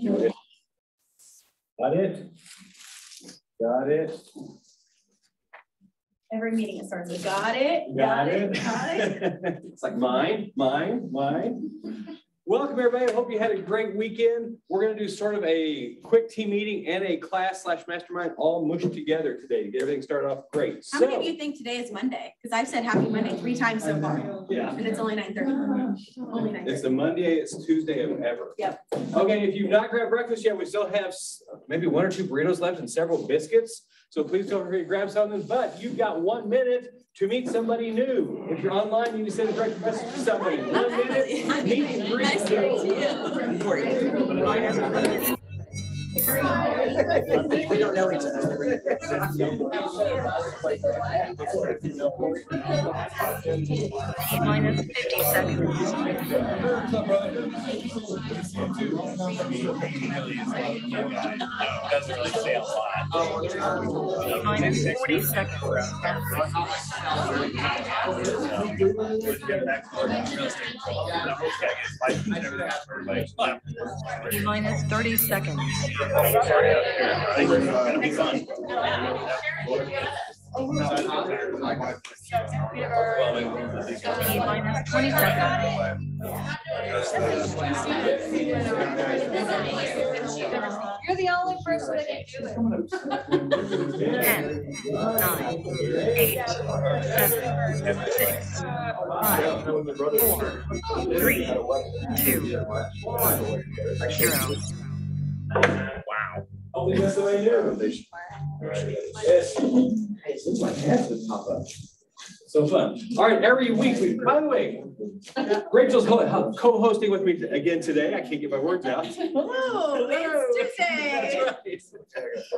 Got it? Got it? Every meeting it starts with got it, Got it. got it. It's like mine. Welcome everybody. I hope you had a great weekend. We're going to do sort of a quick team meeting and a class/mastermind all mushed together today to get everything started off great. How many of you think today is Monday? Because I've said happy Monday 3 times so far. Yeah. And it's only 9:30. Only 9:30. It's the Monday, Tuesday of ever. Yep. Okay, if you've not grabbed breakfast yet, we still have maybe 1 or 2 burritos left and several biscuits. So please don't forget to grab something, but you've got 1 minute to meet somebody new. If you're online, you need to send a direct message to somebody. 1 minute, meet and greet. Nice to meet you. We don't know each other. Minus 50 seconds. Doesn't really say a lot. Minus 40 seconds. Minus 30 seconds. It'll be fun. Minus 20 seconds. You're the only person that can do it. 10, 9, 8, 7, 6, 5, 4, 3, 2, 1, 0. Wow. Oh, that's the way you do. Yes. Hey, it looks like half would pop up. So fun. All right, every week, by the way, Rachel's co-hosting with me again today. I can't get my words out. Hello, it's Tuesday. That's right.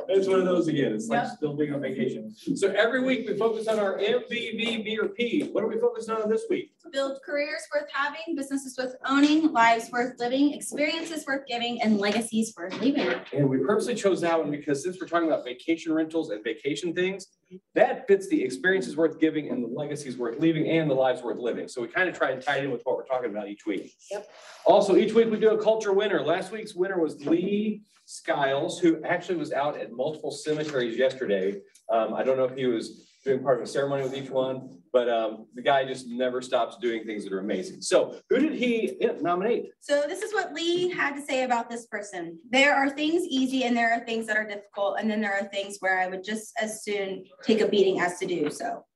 It's one of those again. It's like still being on vacation. So every week we focus on our MVV, B, or P. What are we focusing on this week? Build careers worth having, businesses worth owning, lives worth living, experiences worth giving, and legacies worth leaving. And we purposely chose that one because since we're talking about vacation rentals and vacation things, that fits the experiences worth giving and the legacies worth leaving and the lives worth living. So we kind of try and tie it in with what we're talking about each week. Yep. Also, each week we do a culture winner. Last week's winner was Lee Skiles, who actually was out at multiple cemeteries yesterday. I don't know if he was doing part of a ceremony with each one, but the guy just never stops doing things that are amazing. So who did he nominate? So this is what Lee had to say about this person. There are things easy and there are things that are difficult. And then there are things where I would just as soon take a beating as to do so.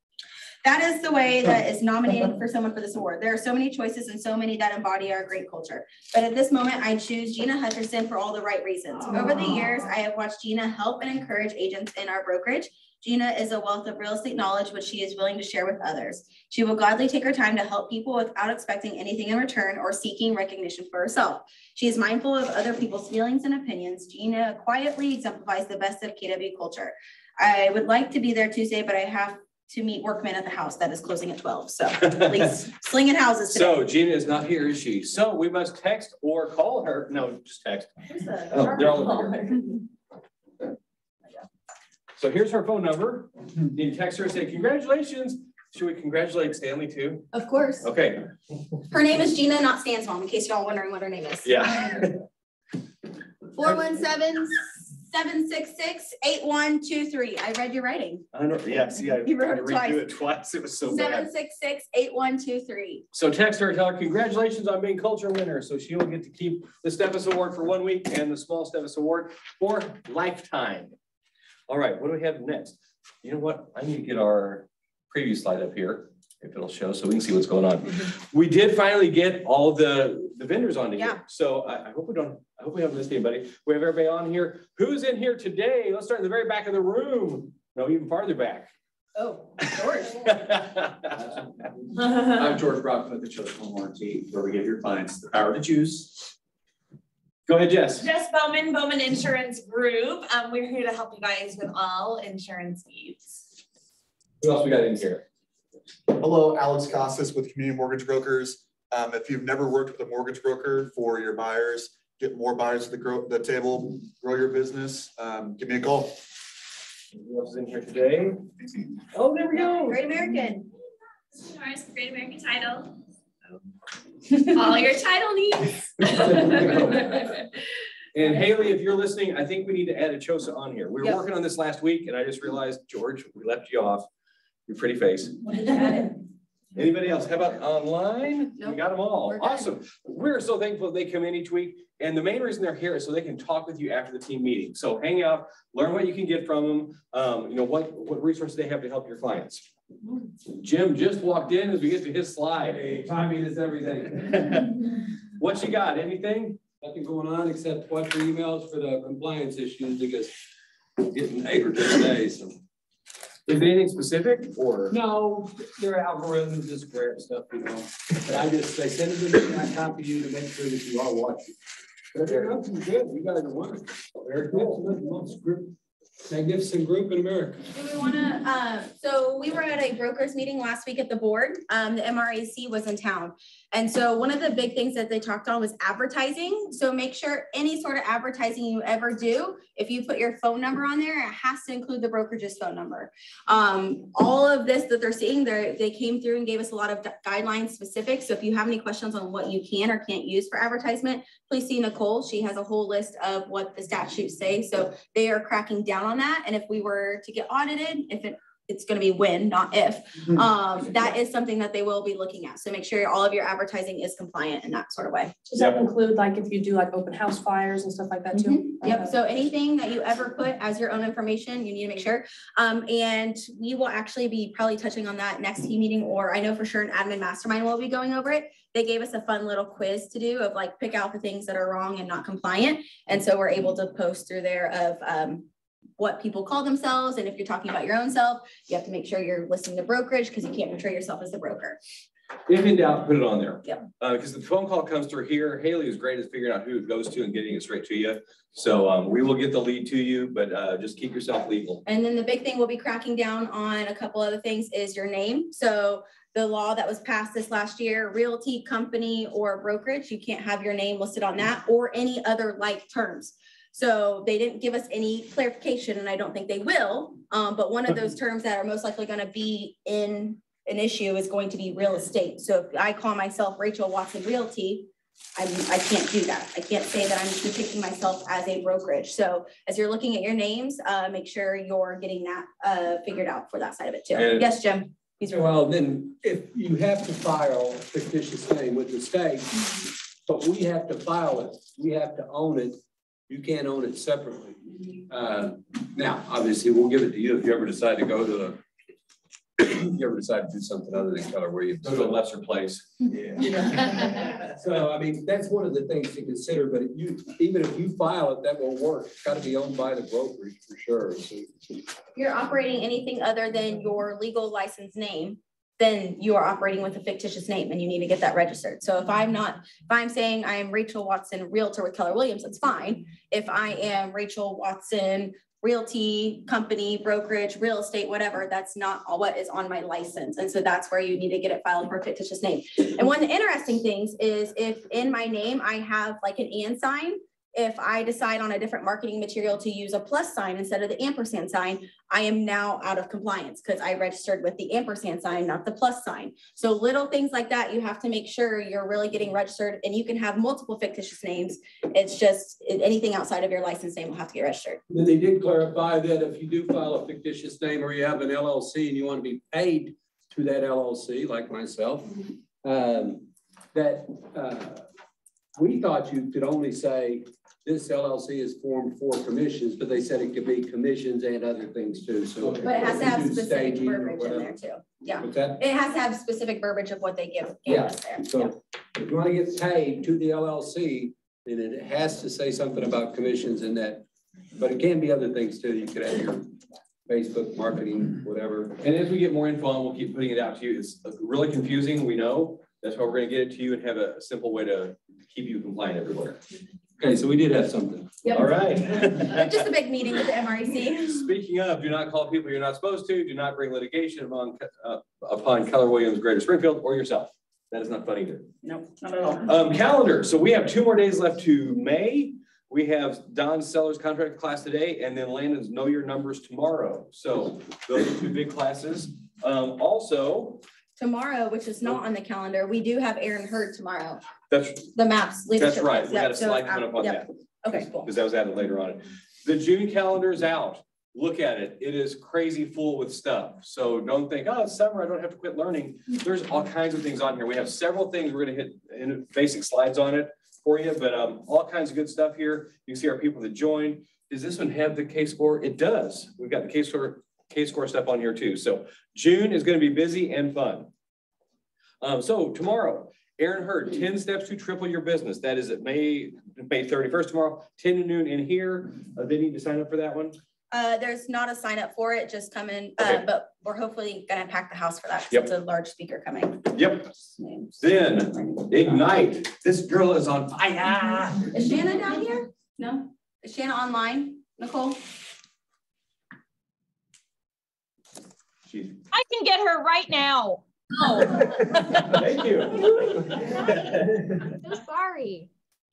That is the way that is nominated for someone for this award. There are so many choices and so many that embody our great culture. But at this moment, I choose Gina Hutcherson for all the right reasons. Over the years, I have watched Gina help and encourage agents in our brokerage. Gina is a wealth of real estate knowledge, which she is willing to share with others. She will gladly take her time to help people without expecting anything in return or seeking recognition for herself. She is mindful of other people's feelings and opinions. Gina quietly exemplifies the best of KW culture. I would like to be there Tuesday, but I have to meet workmen at the house that is closing at 12. So please slinging houses today. So Gina is not here, is she? So we must text or call her. No, just text. Oh, they're all over here. So here's her phone number. You can text her and say, congratulations. Should we congratulate Stanley too? Of course. Okay. Her name is Gina, not Stan's mom, in case y'all wondering what her name is. Yeah. 417-766-8123. I read your writing. I know. Yeah, see, I tried to redo it twice. It was so bad. 766-8123. So text her, tell her congratulations on being culture winner. So she will get to keep the Steffes Award for 1 week and the small Steffes Award for lifetime. All right, what do we have next? You know what? I need to get our preview slide up here, if it'll show, so we can see what's going on. We did finally get all the vendors on here. So I hope we haven't missed anybody. We have everybody on here. Who's in here today? Let's start in the very back of the room. No, even farther back. Oh, George. I'm George Brock with the Choice Home Warranty, where we give your clients the power to choose. Go ahead, Jess. Jess Bowman, Bowman Insurance Group. We're here to help you guys with all insurance needs. Who else we got in here? Hello, Alex Costas with Community Mortgage Brokers. If you've never worked with a mortgage broker for your buyers, get more buyers to the table, grow your business, give me a call. Who else is in here today? Oh, there we go. Great American. Norris, Great American Title. All your title needs. And Haley, if you're listening, I think we need to add a CHOSA on here. We were Yep. working on this last week and I just realized, George, we left you off. Your pretty face. Anybody else? How about online? We Nope. got them all. We're good. Awesome. We're so thankful they come in each week. And the main reason they're here is so they can talk with you after the team meeting. So hang out, learn what you can get from them. You know, what resources they have to help your clients. Jim just walked in as we get to his slide. Hey, timing is everything. What you got? Anything? Nothing going on except watch your emails for the compliance issues because I'm getting neighbors today, so. Is there anything specific or? No, there are algorithms, just grab stuff, you know. But they send it to me, I copy you to make sure that you are watching. But everything's good. You guys are wonderful. Very cool. Most group, magnificent group in America. Do we wanna, so we were at a brokers meeting last week at the board. The MRAC was in town. And so one of the big things that they talked on was advertising. So make sure any sort of advertising you ever do, if you put your phone number on there, it has to include the brokerage's phone number. All of this that they're seeing, they came through and gave us a lot of guidelines specific. So if you have any questions on what you can or can't use for advertisement, please see Nicole. She has a whole list of what the statutes say. So they are cracking down on that. And if we were to get audited, it's going to be when, not if, that is something that they will be looking at. So make sure all of your advertising is compliant in that sort of way. Does that include like if you do like open house flyers and stuff like that too? Yep. So anything that you ever put as your own information, you need to make sure. And we will actually be probably touching on that next team meeting, or I know for sure an admin mastermind will be going over it. They gave us a fun little quiz to do of like pick out the things that are wrong and not compliant. And so we're able to post through there of what people call themselves. And if you're talking about your own self, you have to make sure you're listing the brokerage because you can't portray yourself as the broker. If in doubt, put it on there. Yep. Because the phone call comes through here. Haley is great at figuring out who it goes to and getting it straight to you. So we will get the lead to you, but just keep yourself legal. And then the big thing we'll be cracking down on a couple other things is your name. So the law that was passed this last year, realty company or brokerage, you can't have your name listed on that or any other like terms. So they didn't give us any clarification, and I don't think they will. But one of those terms that are most likely going to be in an issue is going to be real estate. So if I call myself Rachel Watson Realty, I can't do that. I can't say that I'm depicting myself as a brokerage. So as you're looking at your names, make sure you're getting that figured out for that side of it too. And yes, Jim. Well, then if you have to file a fictitious name with the state, but we have to file it, we have to own it. You can't own it separately. Now, obviously, we'll give it to you if you ever decide to go to you ever decide to do something other than Keller Williams. Go to a lesser place. Yeah. So, I mean, that's one of the things to consider, but even if you file it, that won't work. It's got to be owned by the brokerage for sure. So, You're operating anything other than your legal license name, then you are operating with a fictitious name and you need to get that registered. So if I'm saying I am Rachel Watson, Realtor with Keller Williams, that's fine. If I am Rachel Watson, Realty company, brokerage, real estate, whatever, that's not what is on my license. And so that's where you need to get it filed for a fictitious name. And one of the interesting things is if in my name, I have like an and sign, if I decide on a different marketing material to use a plus sign instead of the ampersand sign, I am now out of compliance because I registered with the ampersand sign, not the plus sign. So little things like that, you have to make sure you're really getting registered, and you can have multiple fictitious names. It's just anything outside of your license name will have to get registered. then they did clarify that if you do file a fictitious name or you have an LLC and you want to be paid to that LLC, like myself, we thought you could only say this LLC is formed for commissions, but they said it could be commissions and other things too. So, but it has to have specific staging or verbiage in whatever. there too. Yeah, What's that? it has to have specific verbiage of what they give Yeah. us there. So if you want to get paid to the LLC, then it has to say something about commissions in that, but it can be other things too. You could have your Facebook marketing, whatever. And as we get more info on, we'll keep putting it out to you. It's really confusing, we know. That's why we're going to get it to you and have a simple way to keep you compliant everywhere. Okay, so we did have something. Yep. All right. Just a big meeting with the MREC. Speaking of, do not call people you're not supposed to. Do not bring litigation upon Keller Williams, Greater Springfield, or yourself. That is not fun either. No, not at all. Calendar. So we have 2 more days left to May. We have Don's Sellers contract class today, and then Landon's Know Your Numbers tomorrow. So those are 2 big classes. Also, Tomorrow, which is not on the calendar, we do have Aaron Hurd tomorrow. that's The MAPS leadership. right. We got a Yep, so, slide coming up on yep. Okay, cool. Because that was added later on. The June calendar is out. Look at it. It is crazy full with stuff. So don't think, oh, it's summer, I don't have to quit learning. There's all kinds of things on here. We have several things. We're gonna hit in basic slides on it for you, but all kinds of good stuff here. You can see our people that joined. Does this one have the K-score? It does. We've got the K-score stuff on here too. So June is gonna be busy and fun. So tomorrow, Aaron Hurd, 10 steps to triple your business. That is at May 31st tomorrow, 10 to noon in here. They need to sign up for that one. There's not a sign up for it, just come in, Okay. but we're hopefully gonna pack the house for that, Yep. because it's a large speaker coming. Yep. Then Ignite. This girl is on fire. Is Shanna down here? No? Is Shanna online, Nicole? I can get her right now. Thank you. So sorry.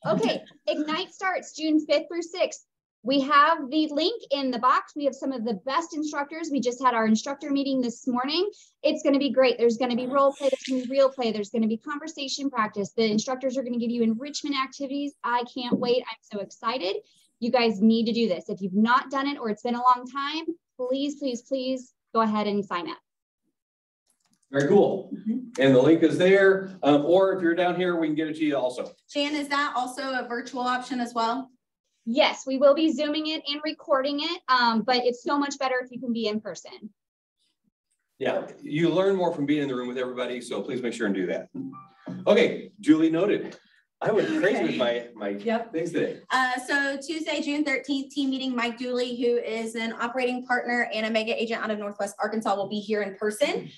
Okay, Ignite starts June 5th through 6th. We have the link in the box. We have some of the best instructors. We just had our instructor meeting this morning. It's going to be great. There's going to be role play, there's going to be real play, there's going to be conversation practice. The instructors are going to give you enrichment activities. I can't wait. I'm so excited. You guys need to do this. If you've not done it or it's been a long time, please, please, please go ahead and sign up. Very cool. And the link is there. Or if you're down here, we can get it to you also. Shan, is that also a virtual option as well? Yes, we will be Zooming it and recording it, but it's so much better if you can be in person. Yeah, you learn more from being in the room with everybody, so please make sure and do that. Okay, duly noted. I went crazy with my things today. So Tuesday, June 13th, team meeting, Mike Dooley, who is an operating partner and a mega agent out of Northwest Arkansas, will be here in person.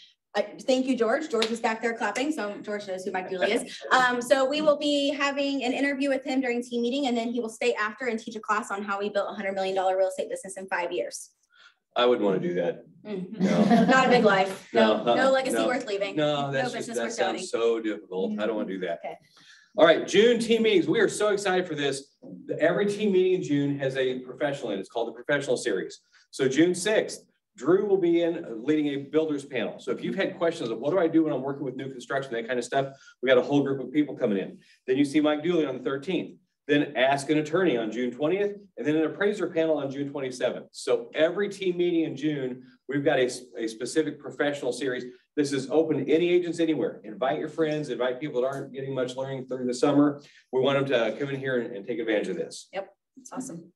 Thank you, George. George was back there clapping, so George knows who Mike Dooley is. So we will be having an interview with him during team meeting, and then he will stay after and teach a class on how we built a $100 million real estate business in 5 years. I wouldn't want to do that. No. Not a big life. No legacy no. worth leaving. No, that's no just, business that worth sounds owning. so difficult. I don't want to do that. Okay. All right, June team meetings. We are so excited for this. Every team meeting in June has a professional in it. It's called the Professional Series. So June 6th, Drew will be leading a builders panel. So if you've had questions of what do I do when I'm working with new construction, that kind of stuff, we got a whole group of people coming in. Then you see Mike Dooley on the 13th. Then ask an attorney on June 20th, and then an appraiser panel on June 27th. So every team meeting in June, we've got a specific professional series. This is open to any agents anywhere. Invite your friends, invite people that aren't getting much learning through the summer. We want them to come in here and take advantage of this. Yep, it's awesome.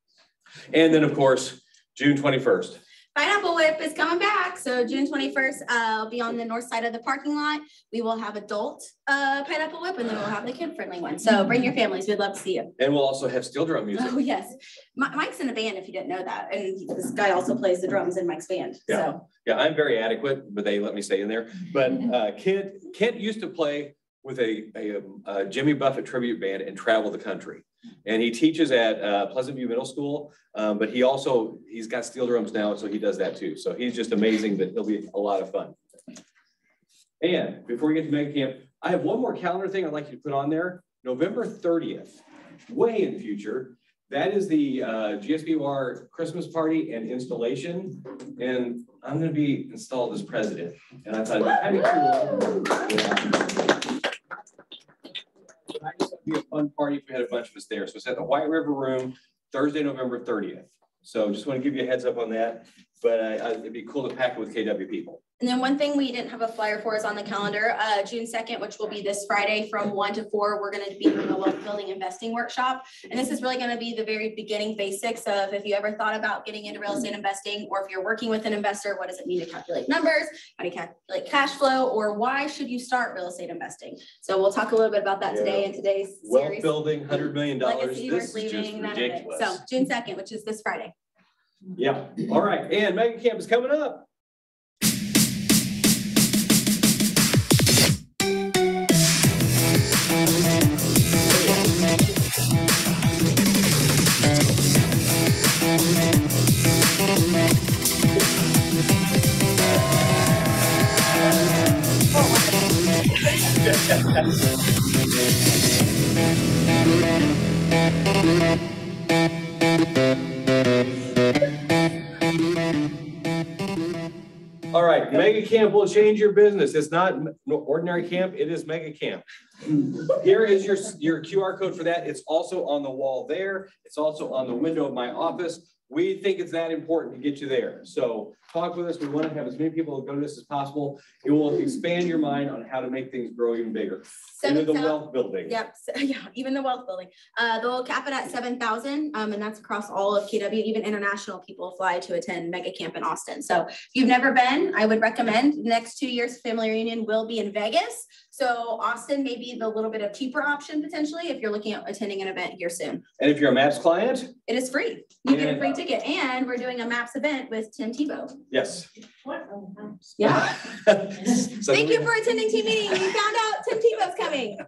And then of course, June 21st. Pineapple Whip is coming back. So June 21st, I'll be on the north side of the parking lot. We will have adult Pineapple Whip, and then we'll have the kid-friendly one. So bring your families. We'd love to see you. And we'll also have steel drum music. Oh, yes. Mike's in a band, if you didn't know that. And this guy also plays the drums in Mike's band. Yeah. So. Yeah, I'm very adequate, but they let me stay in there. But Kent used to play with a Jimmy Buffett tribute band and travel the country. And he teaches at Pleasant View Middle School, but he's got steel drums now, so he does that too. So he's just amazing, but he'll be a lot of fun. And before we get to Mega Camp, I have one more calendar thing I'd like you to put on there. November 30th, way in the future. That is the GSBR Christmas party and installation. And I'm going to be installed as president. And I thought it'd be kind of cool. Yeah. I just thought it'd be a fun party if we had a bunch of us there. So it's at the White River Room, Thursday, November 30th. So just want to give you a heads up on that. But it'd be cool to pack it with KW people. And then one thing we didn't have a flyer for is on the calendar, June 2nd, which will be this Friday from 1 to 4, we're going to be doing a wealth building investing workshop. And this is really going to be the very beginning basics of if you ever thought about getting into real estate investing, or if you're working with an investor, what does it mean to calculate numbers? How do you calculate cash flow, or why should you start real estate investing? So we'll talk a little bit about that today in today's Wealth series. building, $100 million. Legacy This worth is just leaving, none of it. ridiculous. So June 2nd, which is this Friday. Yeah. All right. And Mega Camp is coming up. All right, Mega Camp will change your business. It's not ordinary camp, it is Mega Camp. Here is your QR code for that. It's also on the wall there. It's also on the window of my office. We think it's that important to get you there. So talk with us. We want to have as many people go to this as possible. It will expand your mind on how to make things grow even bigger. Into the wealth building. Yep. So, yeah, even the wealth building. They'll cap it at 7,000, and that's across all of KW. Even international people fly to attend Mega Camp in Austin. So if you've never been, I would recommend. The next 2 years, family reunion will be in Vegas. So Austin may be the little bit of cheaper option potentially if you're looking at attending an event here soon. And if you're a MAPS client, it is free. You get a free ticket, and we're doing a MAPS event with Tim Tebow. Yes. Yeah. So thank you for attending team meeting. We found out Tim Tebow's coming.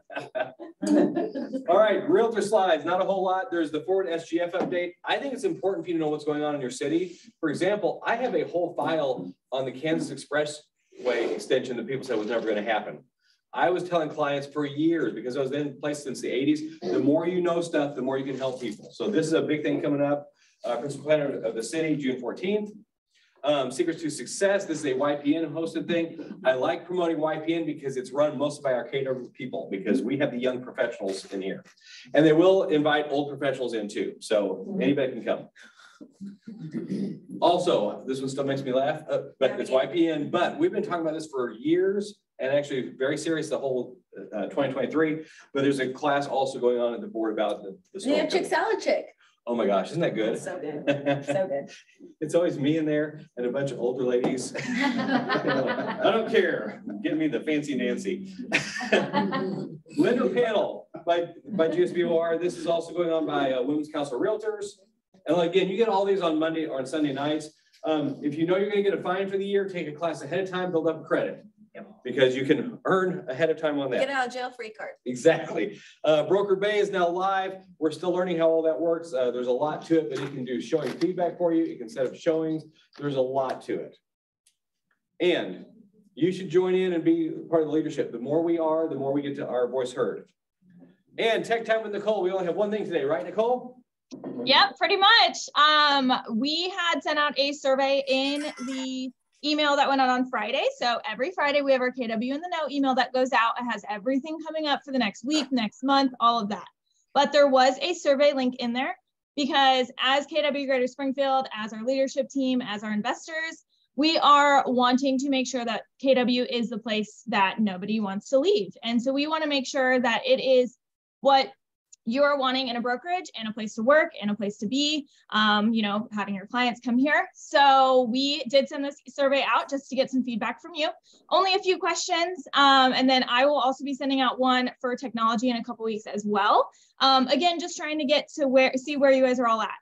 All right, realtor slides, not a whole lot. There's the Ford SGF update. I think it's important for you to know what's going on in your city. For example, I have a whole file on the Kansas Expressway extension that people said was never going to happen. I was telling clients for years, because I was in place since the 80s, the more you know stuff, the more you can help people. So this is a big thing coming up. Principal planner of the city, June 14th. Secrets to Success. This is a YPN hosted thing. I like promoting YPN because it's run mostly by our KW people, because we have the young professionals in here. And they will invite old professionals in too. So anybody can come. Also, this one still makes me laugh, but it's YPN. But we've been talking about this for years, and actually very serious the whole 2023. But there's a class also going on at the board about the They have Chick Salad Chick. Oh my gosh, isn't that good? So good. So good. It's always me in there and a bunch of older ladies. I don't care. Give me the fancy Nancy. Lender panel by GSBOR. This is also going on by Women's Council Realtors. And again, you get all these on Monday or on Sunday nights. If you know you're going to get a fine for the year, take a class ahead of time, build up credit. Because you can earn ahead of time on that. Get out of jail free card. Exactly. Broker Bay is now live. We're still learning how all that works. There's a lot to it, but it can do showing feedback for you. It can set up showings. There's a lot to it. And you should join in and be part of the leadership. The more we are, the more we get to our voice heard. And Tech Time with Nicole. We only have one thing today, right, Nicole? Yep, pretty much. We had sent out a survey in the email that went out on Friday. So every Friday we have our KW in the Know email that goes out. It has everything coming up for the next week, next month, all of that. But there was a survey link in there because as KW Greater Springfield, as our leadership team, as our investors, we are wanting to make sure that KW is the place that nobody wants to leave. And so we want to make sure that it is what you're wanting in a brokerage and a place to work and a place to be, you know, having your clients come here. So we did send this survey out just to get some feedback from you. Only a few questions. And then I will also be sending out one for technology in a couple weeks as well. Again, just trying to get to see where you guys are all at.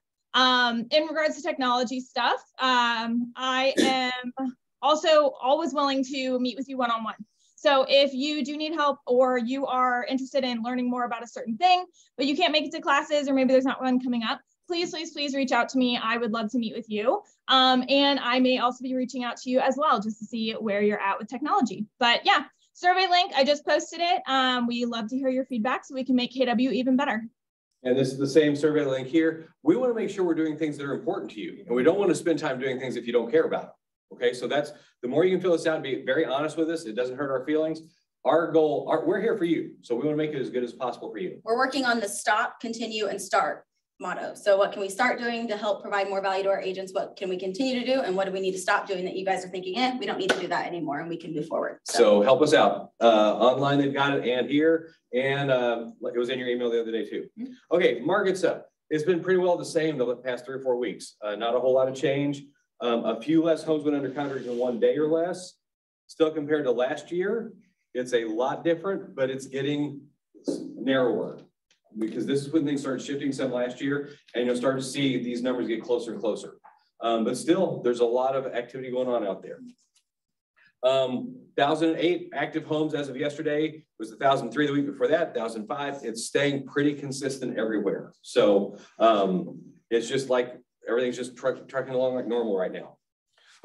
In regards to technology stuff, I am also always willing to meet with you one-on-one. So if you do need help or you are interested in learning more about a certain thing, but you can't make it to classes or maybe there's not one coming up, please reach out to me. I would love to meet with you. And I may also be reaching out to you as well, just to see where you're at with technology. But yeah, survey link, I just posted it. We love to hear your feedback so we can make KW even better. And this is the same survey link here. We want to make sure we're doing things that are important to you. And we don't want to spend time doing things if you don't care about them. Okay, so that's the more you can fill this out and be very honest with us. It doesn't hurt our feelings. Our goal, we're here for you. So we want to make it as good as possible for you. We're working on the stop, continue, and start motto. So what can we start doing to help provide more value to our agents? What can we continue to do? And what do we need to stop doing that you guys are thinking, we don't need to do that anymore and we can move forward. So help us out. Online, they've got it, and here, and it was in your email the other day too. Okay, markets up. It's been pretty well the same the past 3 or 4 weeks. Not a whole lot of change. A few less homes went under contract in 1 day or less. Still compared to last year, it's a lot different, but it's getting narrower because this is when things started shifting some last year, and you'll start to see these numbers get closer and closer. But still, there's a lot of activity going on out there. 1,008 active homes as of yesterday was 1,003 the week before that, 1,005. It's staying pretty consistent everywhere. So it's just like everything's just trucking along like normal right now.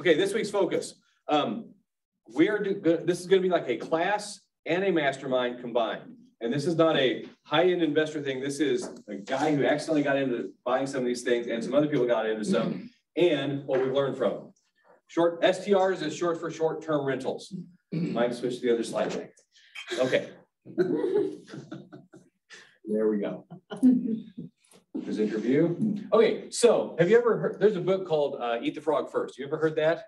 Okay, this week's focus. This is going to be like a class and a mastermind combined. And this is not a high-end investor thing. This is a guy who accidentally got into buying some of these things, and some other people got into some, and what we've learned from them. STRs is short for short-term rentals. Mike, switch to the other slide. Okay, There we go. His interview. Okay, so have you ever heard, there's a book called Eat the Frog First. You ever heard that?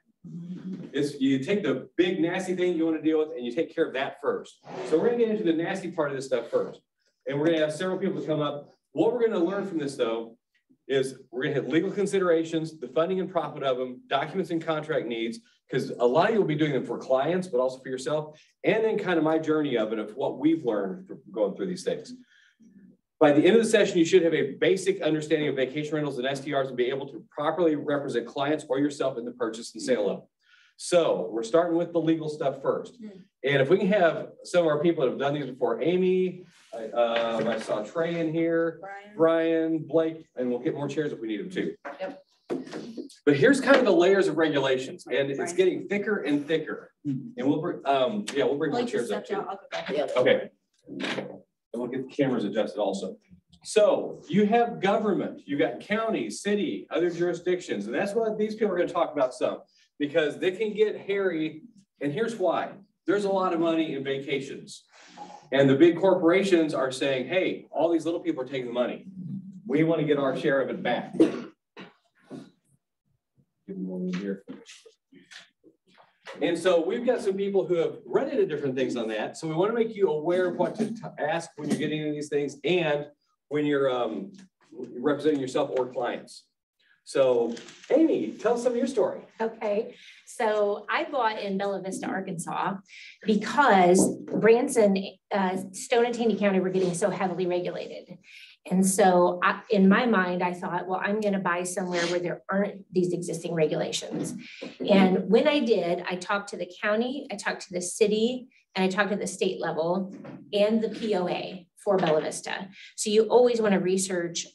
It's, you take the big nasty thing you want to deal with and you take care of that first. So we're gonna get into the nasty part of this stuff first. And we're gonna have several people come up. What we're gonna learn from this though, is we're gonna hit legal considerations, the funding and profit of them, documents and contract needs, because a lot of you will be doing them for clients, but also for yourself. And then kind of my journey of it, of what we've learned from going through these things. By the end of the session, you should have a basic understanding of vacation rentals and STRs and be able to properly represent clients or yourself in the purchase and sale of them. So we're starting with the legal stuff first. And if we can have some of our people that have done these before, Amy, I saw Trey in here, Brian, Blake, and we'll get more chairs if we need them too. Yep. But here's kind of the layers of regulations, and it's getting thicker and thicker. And we'll bring, we'll bring more chairs up too. Okay. And we'll get the cameras adjusted also. So you have government, you got county, city, other jurisdictions, and that's what these people are going to talk about some, because they can get hairy. And here's why. There's a lot of money in vacations. And the big corporations are saying, hey, all these little people are taking the money. We want to get our share of it back. Give them one here. And so we've got some people who have run into different things on that. So we want to make you aware of what to ask when you're getting into these things and when you're representing yourself or clients. So Amy, tell us some of your story. Okay, so I bought in Bella Vista, Arkansas, because Branson, Stone and Taney County were getting so heavily regulated. And so in my mind, I thought, well, I'm going to buy somewhere where there aren't these existing regulations. And when I did, I talked to the county, I talked to the city, and I talked to the state level and the POA for Bella Vista. So you always want to research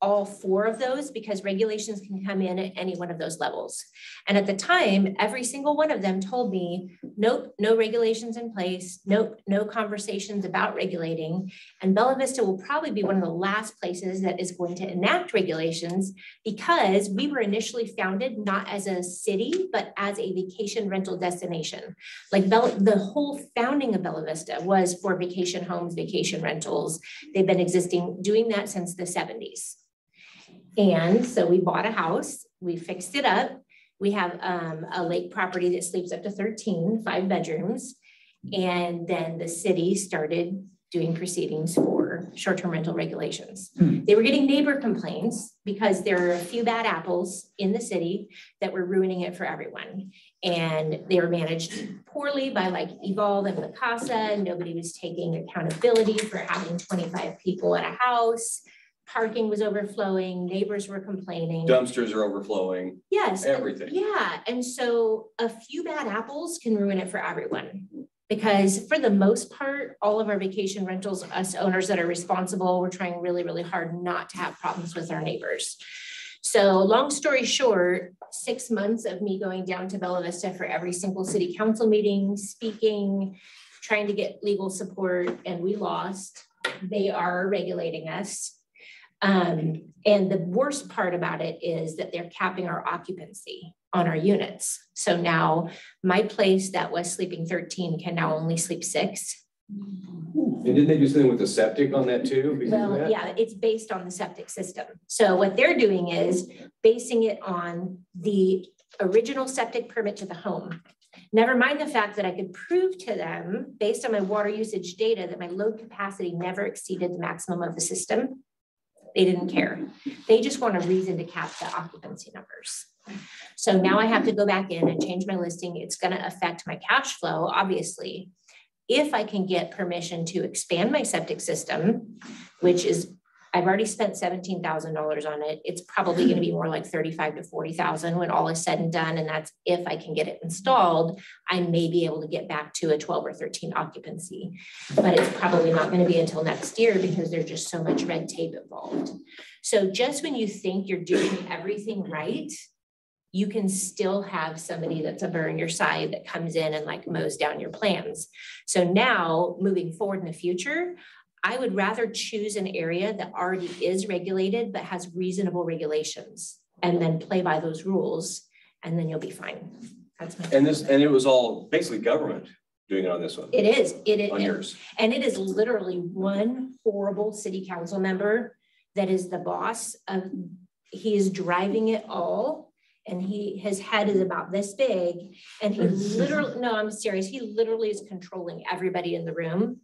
all four of those because regulations can come in at any one of those levels. And at the time, every single one of them told me, nope, no regulations in place, nope, no conversations about regulating. And Bella Vista will probably be one of the last places that is going to enact regulations because we were initially founded not as a city, but as a vacation rental destination. Like the whole founding of Bella Vista was for vacation homes, vacation rentals. They've been doing that since the 70s. And so we bought a house, we fixed it up. We have a lake property that sleeps up to 13, 5 bedrooms. And then the city started doing proceedings for short-term rental regulations. They were getting neighbor complaints because there are a few bad apples in the city that were ruining it for everyone. And they were managed poorly by like Evolve and La Casa. Nobody was taking accountability for having 25 people at a house. Parking was overflowing, neighbors were complaining. Dumpsters are overflowing. Yes. Everything. Yeah. And so a few bad apples can ruin it for everyone. Because for the most part, all of our vacation rentals, us owners that are responsible, we're trying really, really hard not to have problems with our neighbors. So long story short, 6 months of me going down to Bella Vista for every single city council meeting, speaking, trying to get legal support, and we lost. They are regulating us. And the worst part about it is that they're capping our occupancy on our units. So now my place that was sleeping 13 can now only sleep 6. And didn't they do something with the septic on that too? Well, yeah, it's based on the septic system. So what they're doing is basing it on the original septic permit to the home. Never mind the fact that I could prove to them based on my water usage data that my load capacity never exceeded the maximum of the system. They didn't care. They just want a reason to cap the occupancy numbers. So now I have to go back in and change my listing. It's going to affect my cash flow, obviously. If I can get permission to expand my septic system, which is, I've already spent $17,000 on it. It's probably going to be more like $35,000 to $40,000 when all is said and done. And that's if I can get it installed, I may be able to get back to a 12 or 13 occupancy, but it's probably not going to be until next year because there's just so much red tape involved. So just when you think you're doing everything right, you can still have somebody that's over on your side that comes in and like mows down your plans. So now moving forward in the future, I would rather choose an area that already is regulated, but has reasonable regulations and then play by those rules and then you'll be fine. That's my and it was all basically government doing it on this one? It is, On yours. and it is literally one horrible city council member that is the boss of, he is driving it all. And his head is about this big, and he literally, no, I'm serious, he literally is controlling everybody in the room,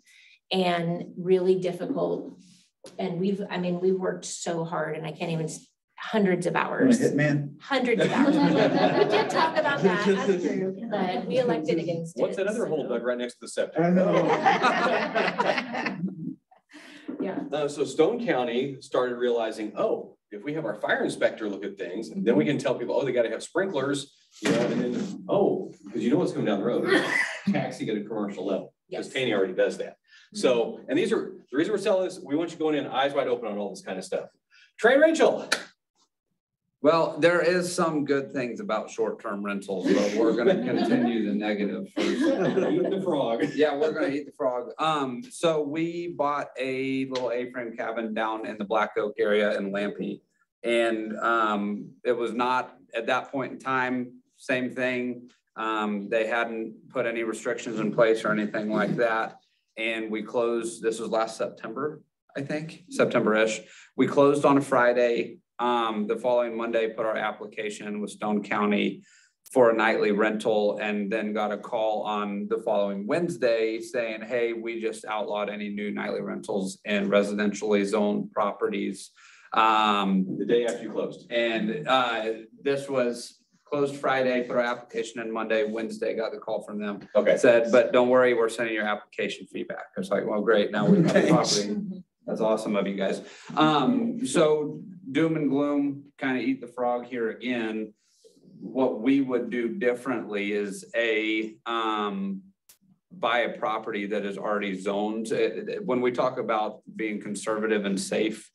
and really difficult. And we've worked so hard, and I can't even, hundreds of hours. Hundreds of hours. We did talk about that, that's true, but we elected against it. What's that other hole dug right next to the septic? I know. Yeah. So Stone County started realizing, oh, if we have our fire inspector look at things, and then we can tell people, oh, they got to have sprinklers, you know, and then, oh, because you know what's coming down the road, taxing at a commercial level, because Taney already does that. So, and these are, the reason we're selling this, we want you going in eyes wide open on all this kind of stuff. Trey Rachel. Well, there is some good things about short-term rentals, but we're gonna continue the negative first. Eat the frog. Yeah, we're gonna eat the frog. So we bought a little A-frame cabin down in the Black Oak area in Lampe. And it was not, at that point in time, same thing. They hadn't put any restrictions in place or anything like that. And we closed, this was last September, I think, September-ish. We closed on a Friday. The following Monday, put our application in with Stone County for a nightly rental, and then got a call on the following Wednesday saying, hey, we just outlawed any new nightly rentals in residentially zoned properties. The day after you closed. And this was closed Friday, put our application in Monday, Wednesday, got the call from them. Okay. Said, but don't worry, we're sending your application feedback. I was like, well, great, now we have the property. That's awesome of you guys. So doom and gloom, kind of eat the frog here again. What we would do differently is buy a property that is already zoned. When we talk about being conservative and safe,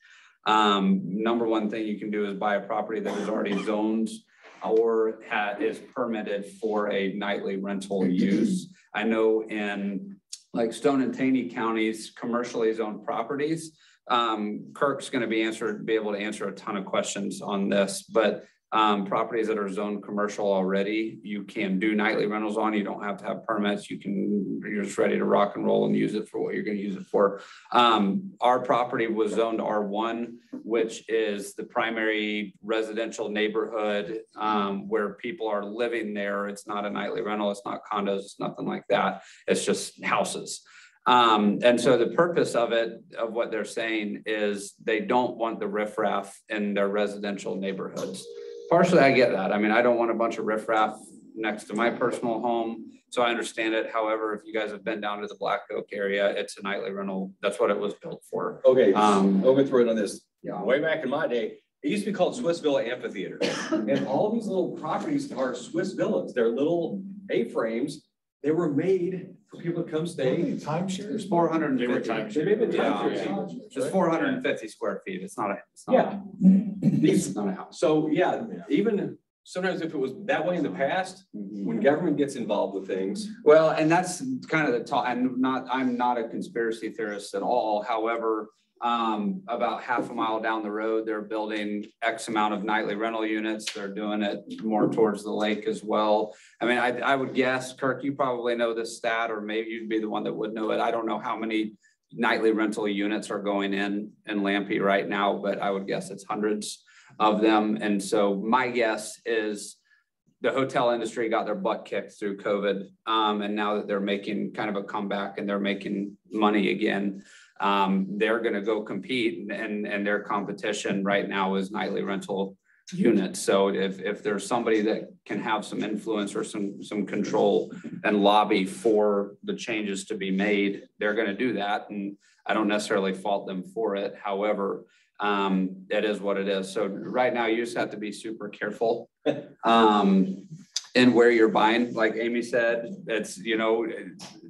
number one thing you can do is buy a property that is already zoned or is permitted for a nightly rental use. I know in like Stone and Taney counties, commercially zoned properties, Kirk's going to be able to answer a ton of questions on this, but properties that are zoned commercial already, you can do nightly rentals on. You don't have to have permits. You're just ready to rock and roll and use it for what you're going to use it for. Our property was zoned R1, which is the primary residential neighborhood where people are living there. It's not a nightly rental. It's not condos. It's nothing like that. It's just houses. And so the purpose of what they're saying is they don't want the riffraff in their residential neighborhoods. Partially, I get that. I mean, I don't want a bunch of riffraff next to my personal home, so I understand it. However, if you guys have been down to the Black Oak area, it's a nightly rental. That's what it was built for. Okay, I'm gonna throw it on this. Yeah. Way back in my day, it used to be called Swiss Villa Amphitheater. And all these little properties are Swiss villas. They're little A-frames. They were made for people to come stay. Timeshare? There's 450. It's 450 square feet. It's not a house. So yeah, even sometimes if it was that way in the past, when government gets involved with things. Well, and that's kind of the talk. I'm not a conspiracy theorist at all. However, about half a mile down the road, they're building X amount of nightly rental units. They're doing it more towards the lake as well. I mean, I would guess, Kirk, you probably know this stat, or maybe you'd be the one that would know it. I don't know how many nightly rental units are going in Lampe right now, but I would guess it's hundreds of them. And so my guess is the hotel industry got their butt kicked through COVID. And now that they're making kind of a comeback and they're making money again, they're going to go compete, and their competition right now is nightly rental units. So if there's somebody that can have some influence or some control and lobby for the changes to be made, they're going to do that. And I don't necessarily fault them for it. However, it is what it is. So right now you just have to be super careful in where you're buying. Like Amy said, it's,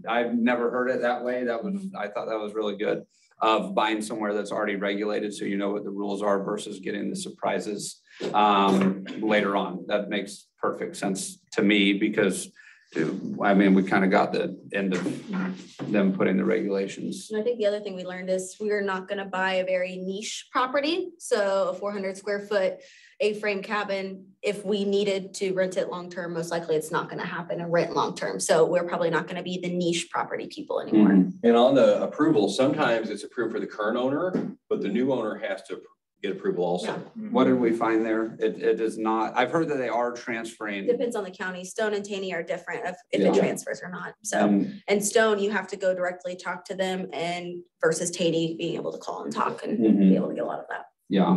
I've never heard it that way. I thought that was really good, of buying somewhere that's already regulated, so you know what the rules are versus getting the surprises later on. That makes perfect sense to me, because I mean, we kind of got the end of them putting the regulations. And I think the other thing we learned is we are not going to buy a very niche property. So a 400 square foot A-frame cabin, if we needed to rent it long-term, most likely it's not going to happen and rent long-term. So we're probably not going to be the niche property people anymore. And on the approval, sometimes it's approved for the current owner, but the new owner has to get approval also. What did we find there? It is not, I've heard that they are transferring. Depends on the county. Stone and Taney are different if it Yeah. transfers or not. So, and Stone, you have to go directly talk to them, and versus Taney being able to call and talk and be able to get a lot of that. Yeah,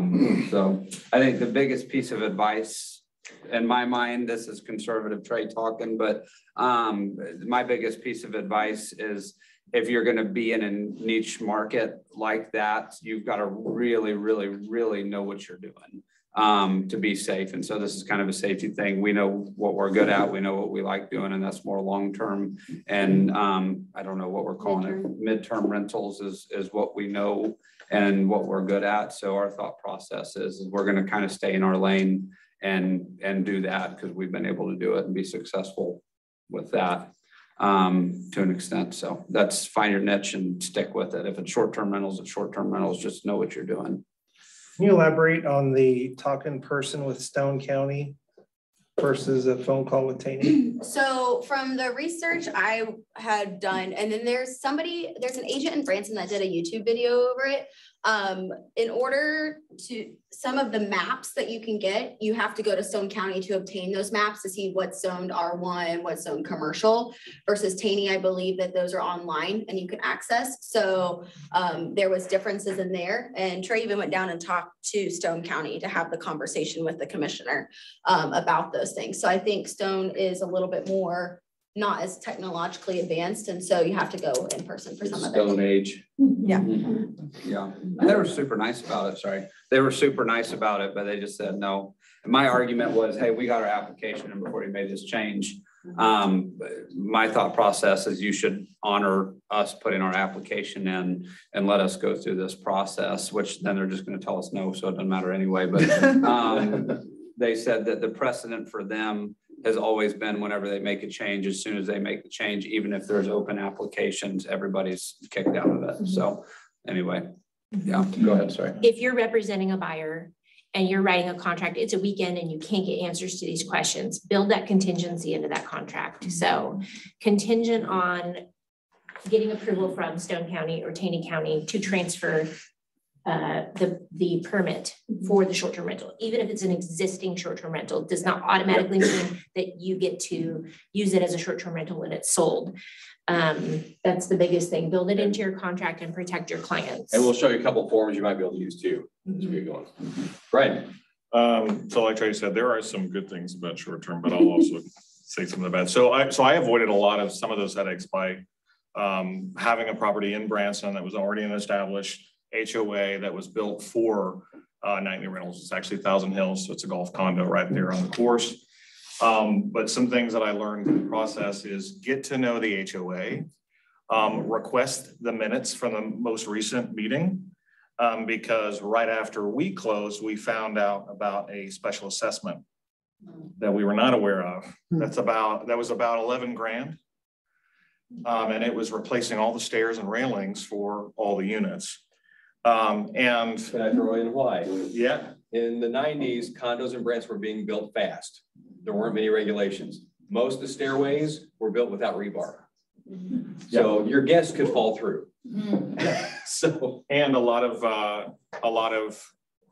so I think the biggest piece of advice in my mind, this is conservative Trey talking, but my biggest piece of advice is if you're going to be in a niche market like that, you've got to really, really, really know what you're doing to be safe. And so this is kind of a safety thing. We know what we're good at. We know what we like doing, and that's more long-term. And I don't know what we're calling it. Midterm rentals is what we know and what we're good at. So our thought process is we're going to kind of stay in our lane and do that because we've been able to do it and be successful with that to an extent. So that's find your niche and stick with it. If it's short-term rentals, it's short-term rentals, just know what you're doing. Can you elaborate on the talk in person with Stone County versus a phone call with Taney? So from the research I had done, and then there's an agent in Branson that did a YouTube video over it. In order to, some of the maps that you can get, you have to go to Stone County to obtain those maps to see what's zoned R1, what's zoned commercial, versus Taney, I believe that those are online and you can access. So there was differences in there, and Trey even went down and talked to Stone County to have the conversation with the commissioner about those things. So I think Stone is a little bit more not as technologically advanced, and so you have to go in person for some of it. Stone age. Yeah. Yeah, they were super nice about it. Sorry, they were super nice about it, but they just said no. And my argument was, hey, we got our application in before you made this change. My thought process is you should honor us putting our application in and let us go through this process, which then they're just going to tell us no, so it doesn't matter anyway. But they said that the precedent for them has always been whenever they make a change, as soon as they make the change, even if there's open applications, everybody's kicked out of it. So anyway, yeah, go ahead, sorry. If you're representing a buyer and you're writing a contract, it's a weekend and you can't get answers to these questions, build that contingency into that contract. So contingent on getting approval from Stone County or Taney County to transfer the permit for the short-term rental, even if it's an existing short-term rental, does not automatically mean that you get to use it as a short-term rental when it's sold. That's the biggest thing. Build it into your contract and protect your clients. And we'll show you a couple of forms you might be able to use too. As we go on. Right. So like Trey said, there are some good things about short-term, but I'll also say some of the bad. So I avoided some of those headaches by having a property in Branson that was already an established HOA that was built for nightly rentals. It's actually Thousand Hills, so it's a golf condo right there on the course. But some things that I learned in the process is get to know the HOA, request the minutes from the most recent meeting, because right after we closed, we found out about a special assessment that we were not aware of. That was about 11 grand. And it was replacing all the stairs and railings for all the units. And can I throw in why? Yeah. In the 90s, condos in Branson were being built fast. There weren't many regulations. Most of the stairways were built without rebar. So your guests could fall through. So, and a lot of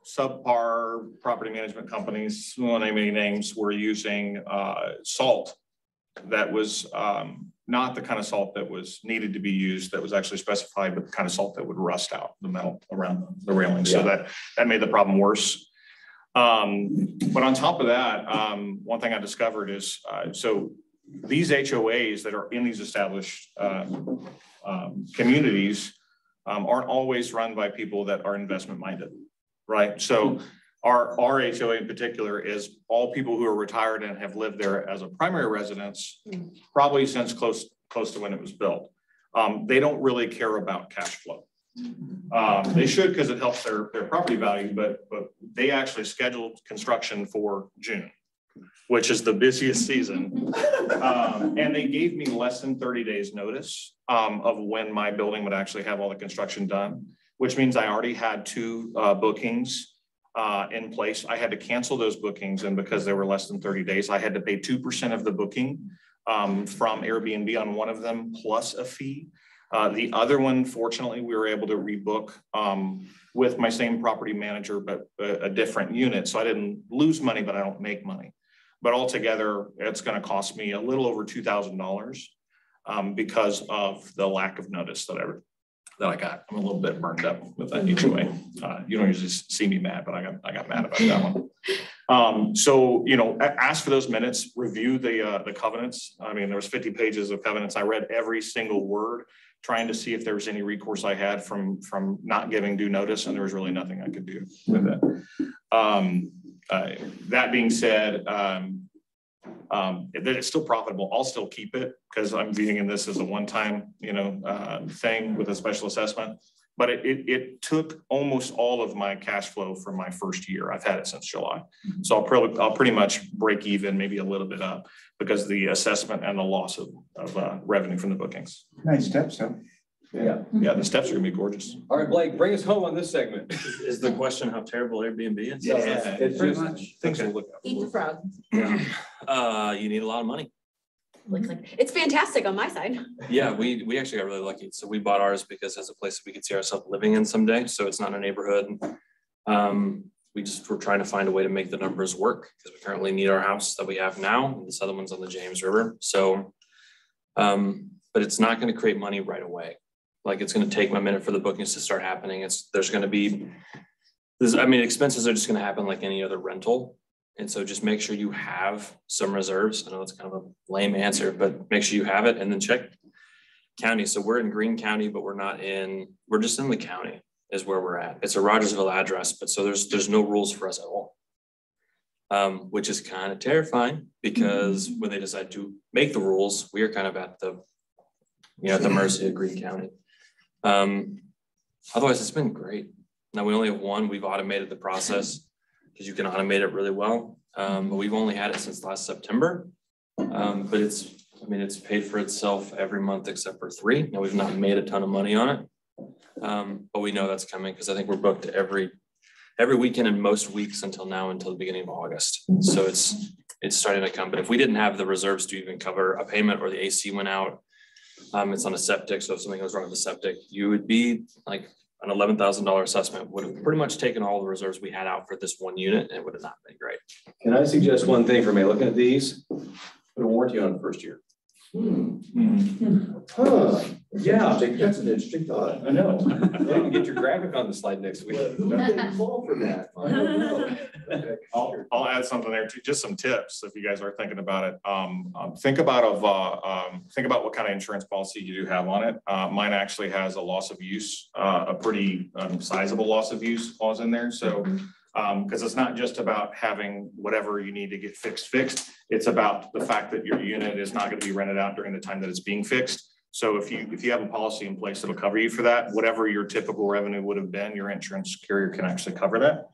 subpar property management companies, won't name any names, were using salt that was not the kind of salt that was needed to be used, that was actually specified, but the kind of salt that would rust out the metal around the railing. So that made the problem worse. But on top of that, one thing I discovered is, so these HOAs that are in these established communities aren't always run by people that are investment minded, right? So our HOA in particular is all people who are retired and have lived there as a primary residence, probably since close to when it was built. They don't really care about cash flow. They should, because it helps their property value, but they actually scheduled construction for June. which is the busiest season. And they gave me less than 30 days notice of when my building would actually have all the construction done, which means I already had 2 bookings in place. I had to cancel those bookings, and because they were less than 30 days, I had to pay 2% of the booking from Airbnb on one of them plus a fee. The other one, fortunately, we were able to rebook with my same property manager, but a different unit. So I didn't lose money, but I don't make money. But altogether, it's going to cost me a little over $2,000 because of the lack of notice that I got. I'm a little bit burned up with that each way. You don't usually see me mad, but I got mad about that one. So, you know, ask for those minutes, review the covenants. I mean, there was 50 pages of covenants. I read every single word, trying to see if there was any recourse I had from not giving due notice, and there was really nothing I could do with it. That being said, that it's still profitable. I'll still keep it because I'm viewing this as a one-time, you know, thing with a special assessment. But it took almost all of my cash flow from my first year. I've had it since July, so I'll pretty much break even, maybe a little bit up, because of the assessment and the loss of revenue from the bookings. Nice steps, huh? Yeah, the steps are gonna be gorgeous. All right, Blake, bring us home on this segment. Is the question how terrible Airbnb is? Yeah, it's pretty just much. Things to look up. Eat the frog. You need a lot of money. It's fantastic on my side. Yeah, we actually got really lucky. So we bought ours because it's a place that we could see ourselves living in someday. So it's not a neighborhood. We just were trying to find a way to make the numbers work because we currently need our house that we have now. And this other one's on the James River. So, but it's not going to create money right away. Like, it's going to take a minute for the bookings to start happening. There's going to be expenses are just going to happen like any other rental. And so just make sure you have some reserves. I know it's kind of a lame answer, but make sure you have it, and then check county. So we're in Greene County, but we're just in the county is where we're at. It's a Rogersville address, but so there's no rules for us at all. Which is kind of terrifying because when they decide to make the rules, we are kind of at the mercy of Greene County. Otherwise it's been great. Now we only have one. We've automated the process because you can automate it really well. But we've only had it since last September. But it's paid for itself every month except for 3. Now we've not made a ton of money on it. But we know that's coming because I think we're booked every weekend and most weeks until the beginning of August. So it's starting to come. But if we didn't have the reserves to even cover a payment, or the AC went out, it's on a septic. So if something goes wrong with the septic, you would be like an $11,000 assessment would have pretty much taken all the reserves we had out for this one unit, and it would have not been great. Can I suggest one thing for me? Looking at these, put a warranty on the first year. Yeah, that's an interesting thought. I know. You can get your graphic on the slide next week. Who didn't fall for that? I don't know. I'll add something there too, just some tips if you guys are thinking about it. Think about what kind of insurance policy you do have on it. Mine actually has a loss of use, a pretty sizable loss of use clause in there. So because it's not just about having whatever you need to get fixed. It's about the fact that your unit is not going to be rented out during the time that it's being fixed. So if you have a policy in place that'll cover you for that, whatever your typical revenue would have been, your insurance carrier can actually cover that.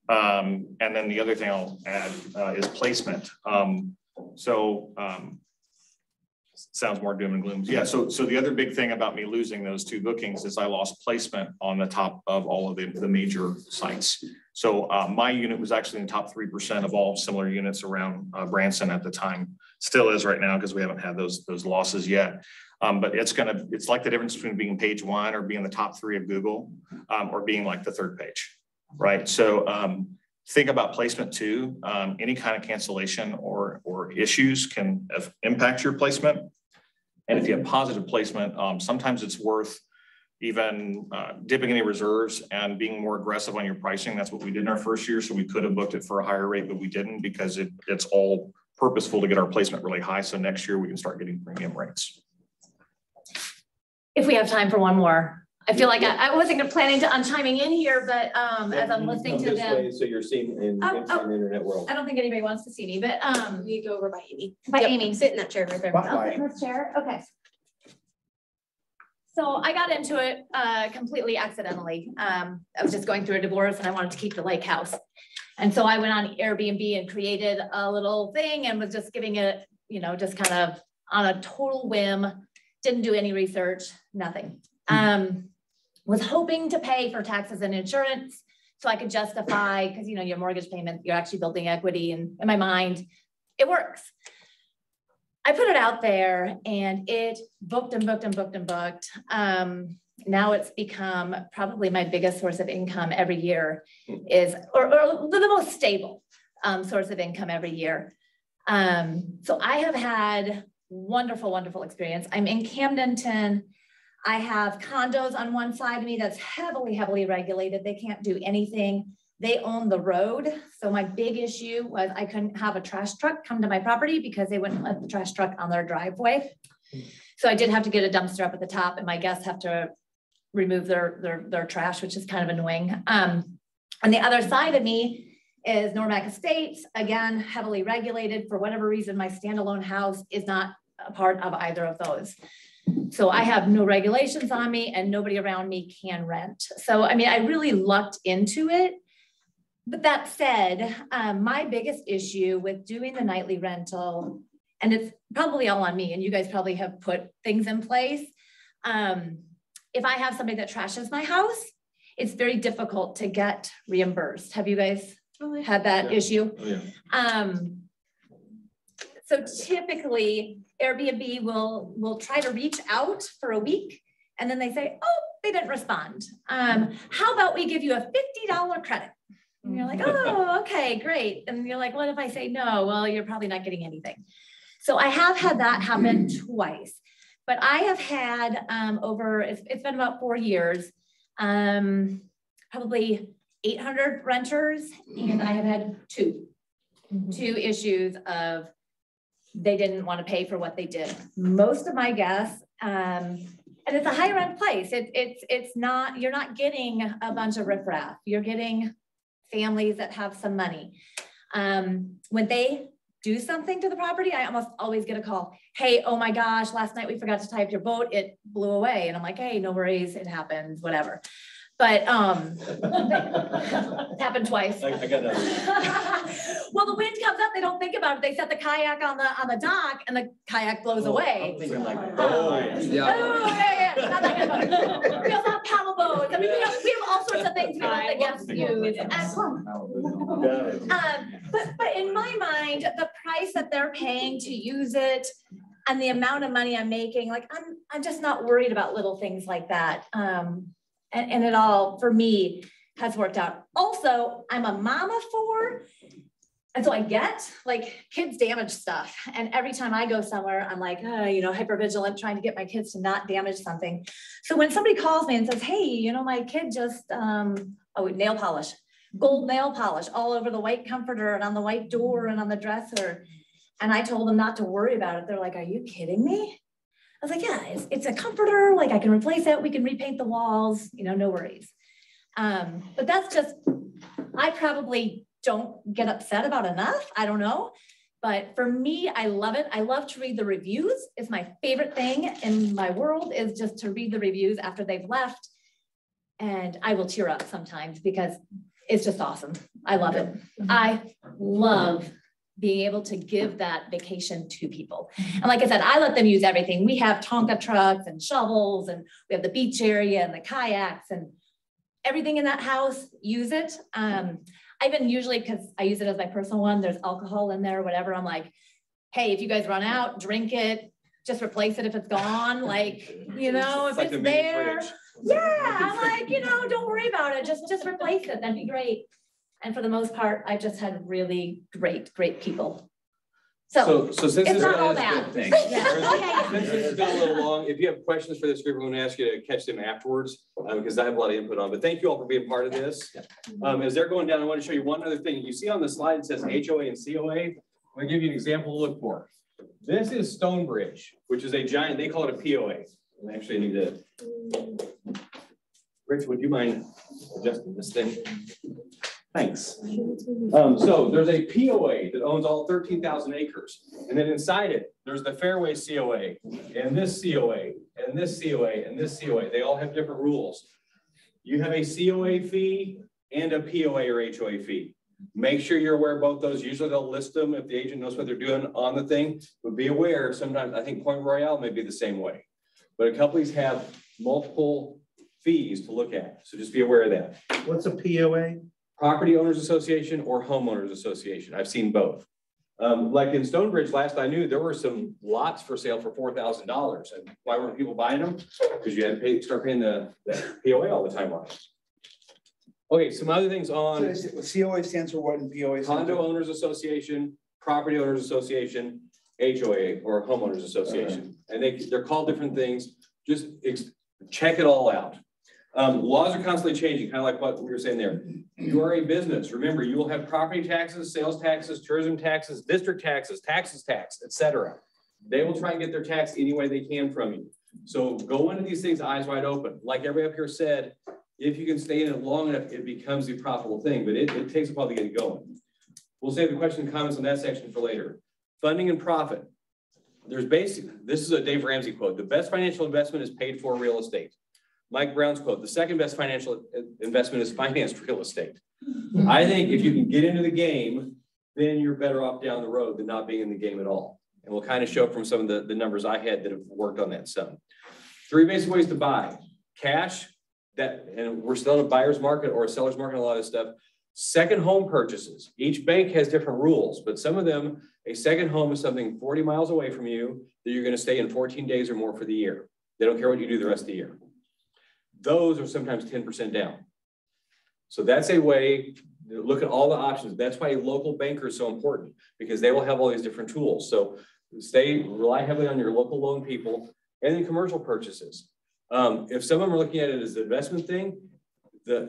And then the other thing I'll add is placement. Sounds more doom and gloom. Yeah, so the other big thing about me losing those 2 bookings is I lost placement on the top of all of the major sites. So my unit was actually in the top 3% of all similar units around Branson at the time. Still is right now because we haven't had those losses yet. But it's like the difference between being page 1 or being the top 3 of Google or being like the 3rd page, right? So think about placement too. Any kind of cancellation or issues can impact your placement. And if you have positive placement, sometimes it's worth even dipping any reserves and being more aggressive on your pricing. That's what we did in our first year. So we could have booked it for a higher rate, but we didn't because it's all purposeful to get our placement really high. So next year we can start getting premium rates. If we have time for one more. I feel like I wasn't planning to chiming in here, but as I'm listening to them. So you're seen in the internet world. I don't think anybody wants to see me, but You go over by Amy. Amy. Sit in that chair right there. I'll sit in this chair. Okay. So I got into it completely accidentally. I was just going through a divorce and I wanted to keep the lake house. And so I went on Airbnb and created a little thing and was just giving it, you know, just kind of on a total whim, didn't do any research, nothing. Was hoping to pay for taxes and insurance so I could justify, because, you know, your mortgage payment, you're actually building equity, and in my mind, it works. I put it out there and it booked and booked and booked and booked. Now it's become probably my biggest source of income every year is, or the most stable source of income every year. So I have had wonderful, wonderful experience. I'm in Camdenton. I have condos on one side of me that's heavily, heavily regulated. They can't do anything. They own the road. So my big issue was I couldn't have a trash truck come to my property because they wouldn't let the trash truck on their driveway. So I did have to get a dumpster up at the top, and my guests have to remove their trash, which is kind of annoying. On the other side of me is Normac Estates, again, heavily regulated. For whatever reason, my standalone house is not a part of either of those. So I have no regulations on me and nobody around me can rent. So, I mean, I really lucked into it. But that said, my biggest issue with doing the nightly rental, and it's probably all on me, and you guys probably have put things in place. If I have somebody that trashes my house, it's very difficult to get reimbursed. Have you guys had that issue? Oh, yeah. So typically Airbnb will try to reach out for a week and then they say, oh, they didn't respond. How about we give you a $50 credit? And you're like, oh, okay, great. And you're like, what if I say no? Well, you're probably not getting anything. So I have had that happen twice, but I have had it's been about 4 years, probably 800 renters, and I have had two issues of they didn't want to pay for what they did. Most of my guests, and it's a higher end place. It's not, you're not getting a bunch of riffraff. You're getting families that have some money. When they do something to the property, I almost always get a call. Hey, oh my gosh, last night we forgot to tie up your boat. It blew away. And I'm like, hey, no worries. It happens, whatever. But it happened twice. I got that. Well, the wind comes up, they don't think about it. They set the kayak on the dock and the kayak blows away. I'm thinking like, yeah. Not that kind of boat. We also have paddle boats. I mean, we have all sorts of things that the guests use. But in my mind, the price that they're paying to use it and the amount of money I'm making, like I'm just not worried about little things like that. And it all, for me, has worked out. Also, I'm a mom of 4. And so I get like kids damage stuff. And every time I go somewhere, I'm like, hypervigilant, trying to get my kids to not damage something. So when somebody calls me and says, hey, my kid just, nail polish, gold nail polish all over the white comforter and on the white door and on the dresser. And I told them not to worry about it. They're like, are you kidding me? I was like, yeah, it's a comforter. Like I can replace it. We can repaint the walls, no worries. But that's just, I probably don't get upset about enough. I don't know. But for me, I love it. I love to read the reviews. It's my favorite thing in my world is just to read the reviews after they've left. And I will tear up sometimes because it's just awesome. I love it. I love being able to give that vacation to people. And like I said, I let them use everything. We have Tonka trucks and shovels, and we have the beach area and the kayaks and everything in that house, use it. I've been usually, because I use it as my personal one, there's alcohol in there or whatever. I'm like, hey, if you guys run out, drink it, just replace it if it's gone. Like, if like it's there. Yeah, I'm like, don't worry about it. Just replace it. That'd be great. And for the most part, I just had really great since this it's not all bad. since this has been a little long, if you have questions for this group, I'm going to ask you to catch them afterwards because I have a lot of input on. But thank you all for being part of this. As they're going down, I want to show you one other thing. You see on the slide it says HOA and COA. I'm going to give you an example to look for. This is Stonebridge, which is a giant. They call it a POA. And actually, I need to. Rich, would you mind adjusting this thing? Thanks. So there's a POA that owns all 13,000 acres. And then inside it, there's the Fairway COA and this COA and this COA and this COA. They all have different rules. You have a COA fee and a POA or HOA fee. Make sure you're aware of both those. Usually they'll list them if the agent knows what they're doing on the thing, but be aware, sometimes I think Point Royale may be the same way. But a couple of these have multiple fees to look at. So just be aware of that. What's a POA? Property Owners Association or Homeowners Association. I've seen both. Like in Stonebridge, last I knew, there were some lots for sale for $4,000. And why weren't people buying them? Because you had to start paying the POA all the time on it. Okay, some other things on. So COA stands for what in POA? Condo Owners Association, Property Owners Association, HOA or Homeowners Association. And they're called different things. Just check it all out. Laws are constantly changing, kind of like what we were saying there. You are a business. Remember, you will have property taxes, sales taxes, tourism taxes, district taxes, tax, etc. They will try and get their tax any way they can from you. So go into these things eyes wide open. Like everybody up here said, if you can stay in it long enough, it becomes a profitable thing, but it takes a while to get it going. We'll save the question and comments on that section for later. Funding and profit. This is a Dave Ramsey quote. The best financial investment is paid for real estate. Mike Brown's quote, the second best financial investment is financed real estate. I think if you can get into the game, then you're better off down the road than not being in the game at all. And we'll kind of show from some of the numbers I had that have worked on that some. 3 basic ways to buy. Cash, and we're still in a buyer's market or a seller's market, a lot of stuff. Second home purchases. Each bank has different rules, but some of them, a second home is something 40 miles away from you that you're going to stay in 14 days or more for the year. They don't care what you do the rest of the year. Those are sometimes 10% down. So that's a way to look at all the options. That's why a local banker is so important, because they will have all these different tools. So rely heavily on your local loan people, and then commercial purchases. If some of them are looking at it as an investment thing, a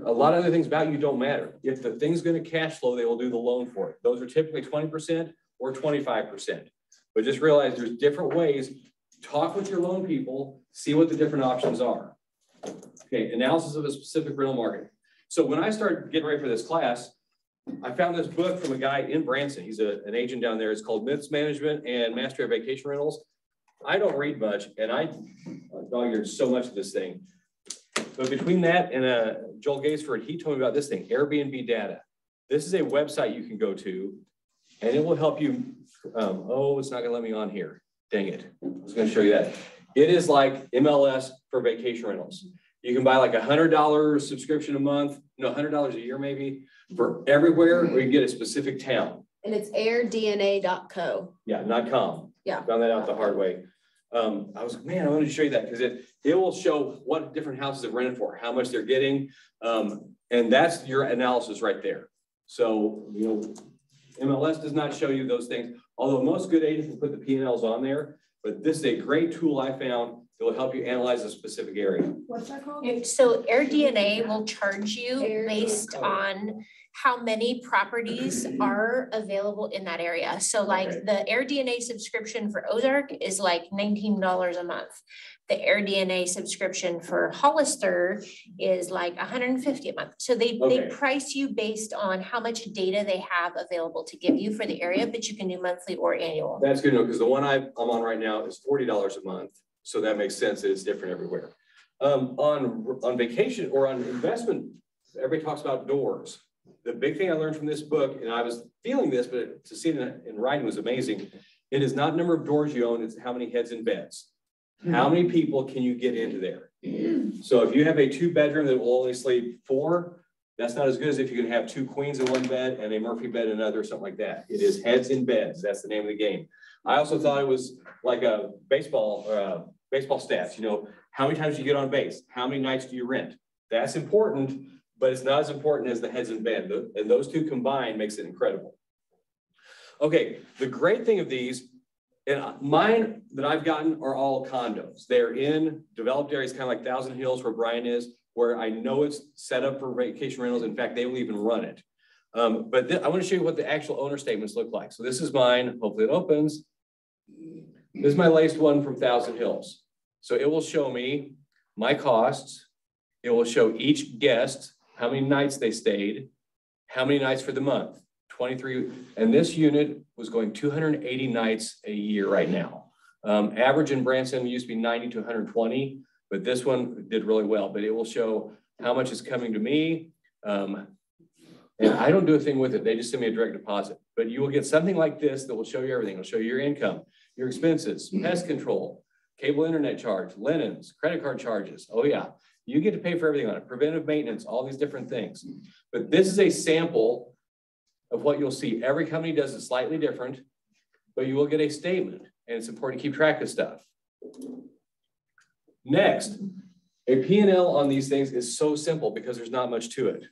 lot of other things about you don't matter. If the thing's going to cash flow, they will do the loan for it. Those are typically 20% or 25%. But just realize there's different ways. Talk with your loan people, see what the different options are. Okay, analysis of a specific rental market. So when I started getting ready for this class, I found this book from a guy in Branson. He's an agent down there. It's called Myths Management and Mastery of Vacation Rentals. I don't read much, and I dog-eared so much of this thing. But between that and Joel Gaisford, he told me about this thing, Airbnb Data. This is a website you can go to, and it will help you. It's not going to let me on here. Dang it. I was going to show you that. It is like MLS for vacation rentals. You can buy like $100 subscription a month, $100 a year maybe, for everywhere, or you can get a specific town. And it's airdna.co. Yeah, not com. Yeah. Found that out the hard way. I was like, man, I wanted to show you that because it will show what different houses have rented for, how much they're getting. And that's your analysis right there. So, MLS does not show you those things, although most good agents will put the P&Ls on there. But this is a great tool I found that will help you analyze a specific area. What's that called? So AirDNA will charge you based on how many properties are available in that area. So like the AirDNA subscription for Ozark is like $19 a month. The AirDNA subscription for Hollister is like $150 a month. So they price you based on how much data they have available to give you for the area, but you can do monthly or annual. That's good to know, because the one I'm on right now is $40 a month. So that makes sense that it's different everywhere. On vacation or on investment, everybody talks about doors. The big thing I learned from this book, and I was feeling this, but to see it in writing was amazing. It is not number of doors you own, it's how many heads in beds. How many people can you get into there? So if you have a 2-bedroom that will only sleep 4, that's not as good as if you can have 2 queens in one bed and a Murphy bed in another, something like that. It is heads in beds. That's the name of the game. I also thought it was like a baseball stats. How many times do you get on base? How many nights do you rent? That's important, but it's not as important as the heads in bed. And those two combined makes it incredible. Okay, the great thing of these, and mine that I've gotten are all condos. They're in developed areas, kind of like Thousand Hills where Brian is, where I know it's set up for vacation rentals. In fact, they will even run it. But I want to show you what the actual owner statements look like. So this is mine. Hopefully it opens. This is my latest one from Thousand Hills. So it will show me my costs. It will show each guest, how many nights they stayed, how many nights for the month. 23, and this unit was going 280 nights a year right now. Average in Branson used to be 90 to 120, but this one did really well. But it will show how much is coming to me, And I don't do a thing with it. They just send me a direct deposit. But you will get something like this that will show you everything. It'll show you your income, your expenses, pest control, cable internet charge, linens, credit card charges. Oh yeah, you get to pay for everything on it. Preventive maintenance, all these different things. But this is a sample of what you'll see. Every company does it slightly different, but you will get a statement, and it's important to keep track of stuff. Next, a P&L on these things is so simple because there's not much to it.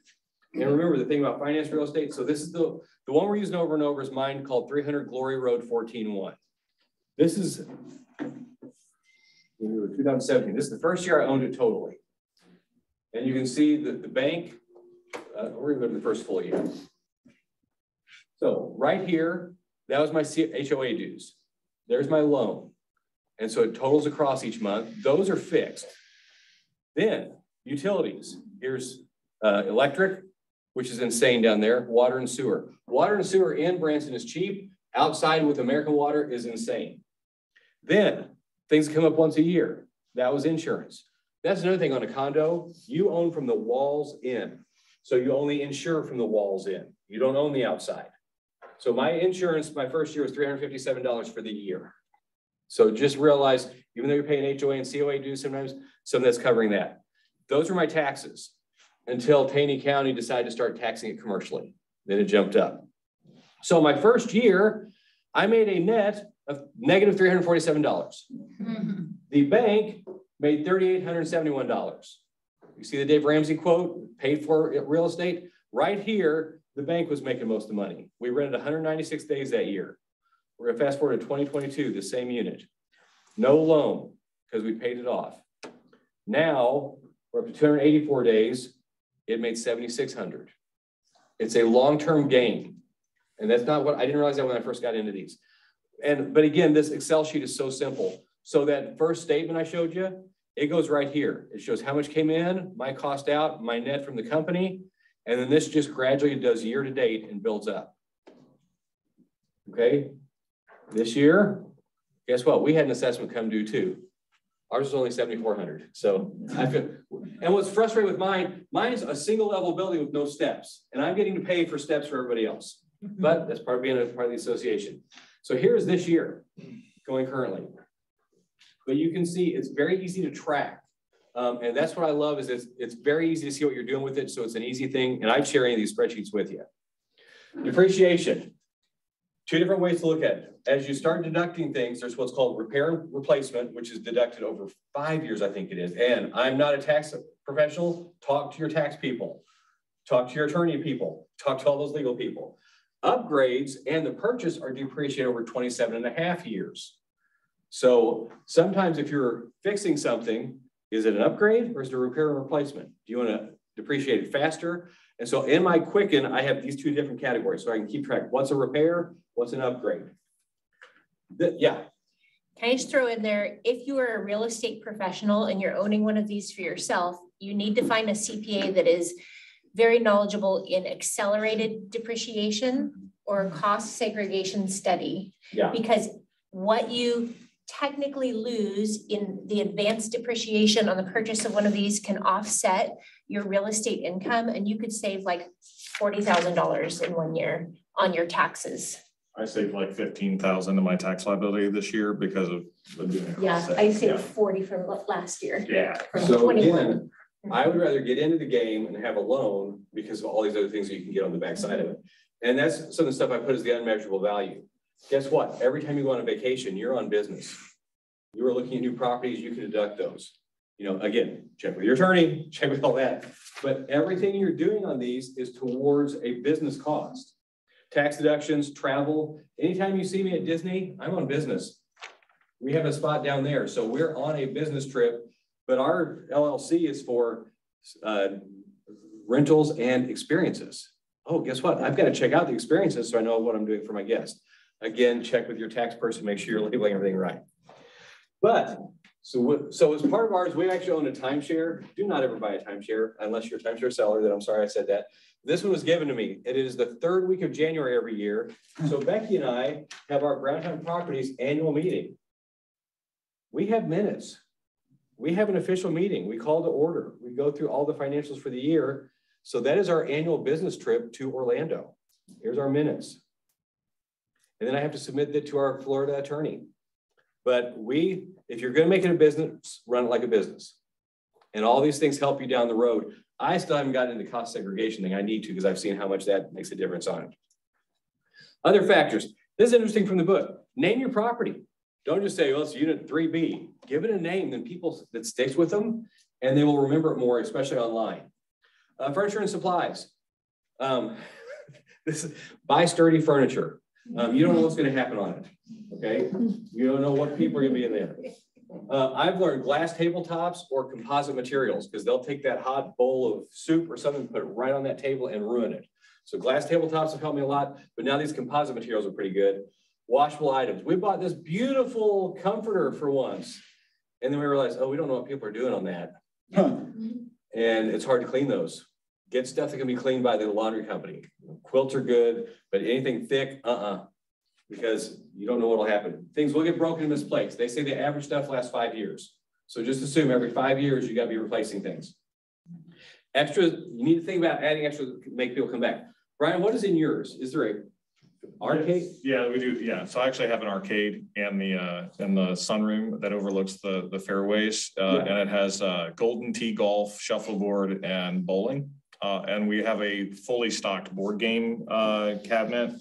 And remember the thing about finance real estate. So this is the one we're using over and over is mine called 300 Glory Road 14-1. This is 2017. This is the first year I owned it totally. And you can see that the bank, we're gonna go to the first full year. So right here, that was my HOA dues. There's my loan. And so it totals across each month. Those are fixed. Then utilities, here's electric, which is insane down there, water and sewer. Water and sewer in Branson is cheap. Outside with American Water is insane. Then things come up once a year. That was insurance. That's another thing on a condo. You own from the walls in. So you only insure from the walls in. You don't own the outside. So my insurance, my first year was $357 for the year. So just realize, even though you're paying HOA and COA dues sometimes, some that's covering that. Those were my taxes until Taney County decided to start taxing it commercially. Then it jumped up. So my first year, I made a net of negative $347. Mm-hmm. The bank made $3,871. You see the Dave Ramsey quote, paid for real estate? Right here, the bank was making most of the money. We rented 196 days that year. We're gonna fast forward to 2022, the same unit. No loan, because we paid it off. Now, we're up to 284 days. It made 7,600. It's a long-term gain. And that's not what, I didn't realize that when I first got into these. But again, this Excel sheet is so simple. So that first statement I showed you, it goes right here. It shows how much came in, my cost out, my net from the company. And then this just gradually does year to date and builds up. Okay. This year, guess what? We had an assessment come due too. Ours was only 7,400. So I feel, and what's frustrating with mine's a single level building with no steps. And I'm getting to pay for steps for everybody else. But that's part of being a part of the association. So here's this year going currently. But you can see it's very easy to track. And that's what I love is it's very easy to see what you're doing with it. So it's an easy thing. And I'd share any of these spreadsheets with you. Depreciation. Two different ways to look at it. As you start deducting things, there's what's called repair and replacement, which is deducted over 5 years, I think it is. And I'm not a tax professional. Talk to your tax people. Talk to your attorney people. Talk to all those legal people. Upgrades and the purchase are depreciated over 27.5 years. So sometimes if you're fixing something, is it an upgrade or is it a repair and replacement? Do you want to depreciate it faster? And so in my Quicken, I have these two different categories so I can keep track. What's a repair? What's an upgrade? Yeah. Can I just throw in there, if you are a real estate professional and you're owning one of these for yourself, you need to find a CPA that is very knowledgeable in accelerated depreciation or cost segregation study. Yeah. Because what you technically lose in the advanced depreciation on the purchase of one of these can offset your real estate income, and you could save like $40,000 in 1 year on your taxes. I saved like 15,000 in my tax liability this year because of doing it. Yeah, I saved 40 from last year. Yeah. So again, I would rather get into the game and have a loan because of all these other things that you can get on the backside of it. And that's some of the stuff I put as the unmeasurable value. Guess what? Every time you go on a vacation, you're on business. You are looking at new properties, you can deduct those. You know, again, check with your attorney, check with all that. But everything you're doing on these is towards a business cost. Tax deductions, travel. Anytime you see me at Disney, I'm on business. We have a spot down there. So we're on a business trip, but our LLC is for rentals and experiences. Oh, guess what? I've got to check out the experiences so I know what I'm doing for my guests. Again, check with your tax person, make sure you're labeling everything right. But so as part of ours, we actually own a timeshare. Do not ever buy a timeshare unless you're a timeshare seller. Then I'm sorry I said that. This one was given to me. It is the third week of January every year. So Becky and I have our Brown Town Properties annual meeting. We have minutes. We have an official meeting. We call to order. We go through all the financials for the year. So that is our annual business trip to Orlando. Here's our minutes. And then I have to submit that to our Florida attorney. But if you're gonna make it a business, run it like a business. And all these things help you down the road. I still haven't gotten into the cost segregation thing. I need to, because I've seen how much that makes a difference on it. Other factors. This is interesting from the book. Name your property. Don't just say, well, it's unit 3B. Give it a name, then people that sticks with them, and they will remember it more, especially online. Furniture and supplies. Buy sturdy furniture. You don't know what's going to happen on it. Okay, you don't know what people are going to be in there. I've learned glass tabletops or composite materials, because they'll take that hot bowl of soup or something, put it right on that table and ruin it. So glass tabletops have helped me a lot, but now these composite materials are pretty good. Washable items. We bought this beautiful comforter for once, and then we realized, oh, we don't know what people are doing on that. And it's hard to clean those. Get stuff that can be cleaned by the laundry company. Quilts are good, but anything thick, because you don't know what will happen. Things will get broken and misplaced. They say the average stuff lasts 5 years. So just assume every 5 years, you got to be replacing things. Extra, you need to think about adding extra to make people come back. Brian, what is in yours? Is there a arcade? Yeah, we do. Yeah. So I actually have an arcade in the sunroom that overlooks the fairways. And it has Golden Tee golf, shuffleboard, and bowling. And we have a fully stocked board game cabinet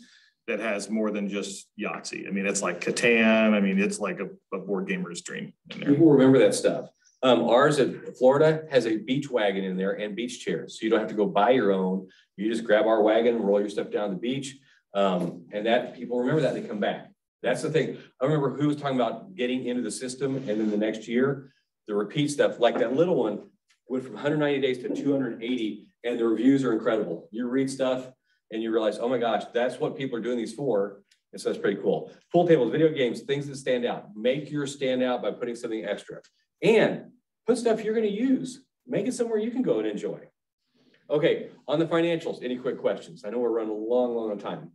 that has more than just Yahtzee. I mean, it's like Catan. I mean, it's like a board gamer's dream in there. People remember that stuff. Ours at Florida has a beach wagon in there and beach chairs. So you don't have to go buy your own. You just grab our wagon, roll your stuff down the beach. And that people remember that, they come back. That's the thing. I remember who was talking about getting into the system, and then the next year, the repeat stuff, like that little one went from 190 days to 280, and the reviews are incredible. You read stuff and you realize, oh my gosh, that's what people are doing these for. And so that's pretty cool. Pool tables, video games, things that stand out. Make yours stand out by putting something extra. And put stuff you're going to use. Make it somewhere you can go and enjoy. Okay, on the financials, any quick questions? I know we're running a long on time.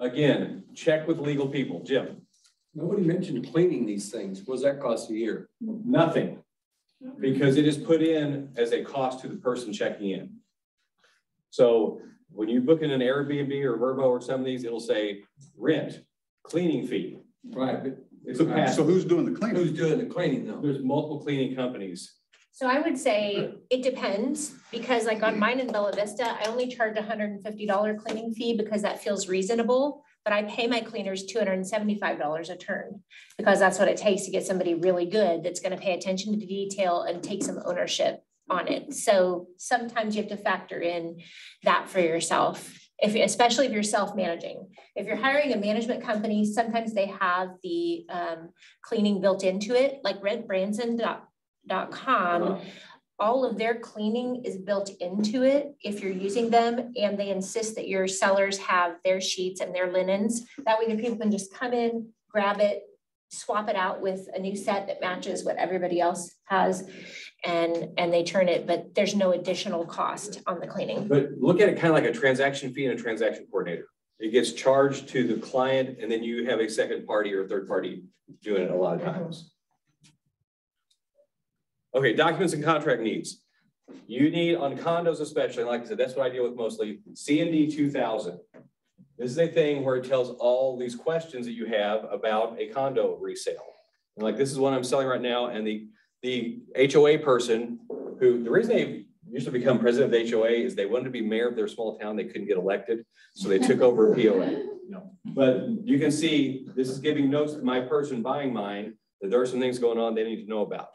Again, check with legal people. Jim. Nobody mentioned cleaning these things. What does that cost a year? Nothing, because it is put in as a cost to the person checking in. So when you book in an Airbnb or Vrbo or some of these, it'll say rent, cleaning fee. Right. But it's a pass. So who's doing the cleaning? Who's doing the cleaning though? There's multiple cleaning companies. So I would say it depends, because like on mine in Bella Vista, I only charge $150 cleaning fee because that feels reasonable, but I pay my cleaners $275 a turn, because that's what it takes to get somebody really good that's going to pay attention to detail and take some ownership on it. So sometimes you have to factor in that for yourself, especially if you're self-managing. If you're hiring a management company, sometimes they have the cleaning built into it, like RentBranson.com. All of their cleaning is built into it if you're using them, and they insist that your sellers have their sheets and their linens. That way the people can just come in, grab it, swap it out with a new set that matches what everybody else has, and they turn it, but there's no additional cost on the cleaning. But look at it kind of like a transaction fee and a transaction coordinator. It gets charged to the client, and then you have a second party or a third party doing it a lot of times. Okay, documents and contract needs. You need, on condos especially, like I said, that's what I deal with mostly, C&D 2000. This is a thing where it tells all these questions that you have about a condo resale. And like, this is what I'm selling right now, and the HOA person, who, the reason they used to become president of the HOA is they wanted to be mayor of their small town, they couldn't get elected, so they took over a POA. No. But you can see, this is giving notes to my person buying mine, that there are some things going on they need to know about.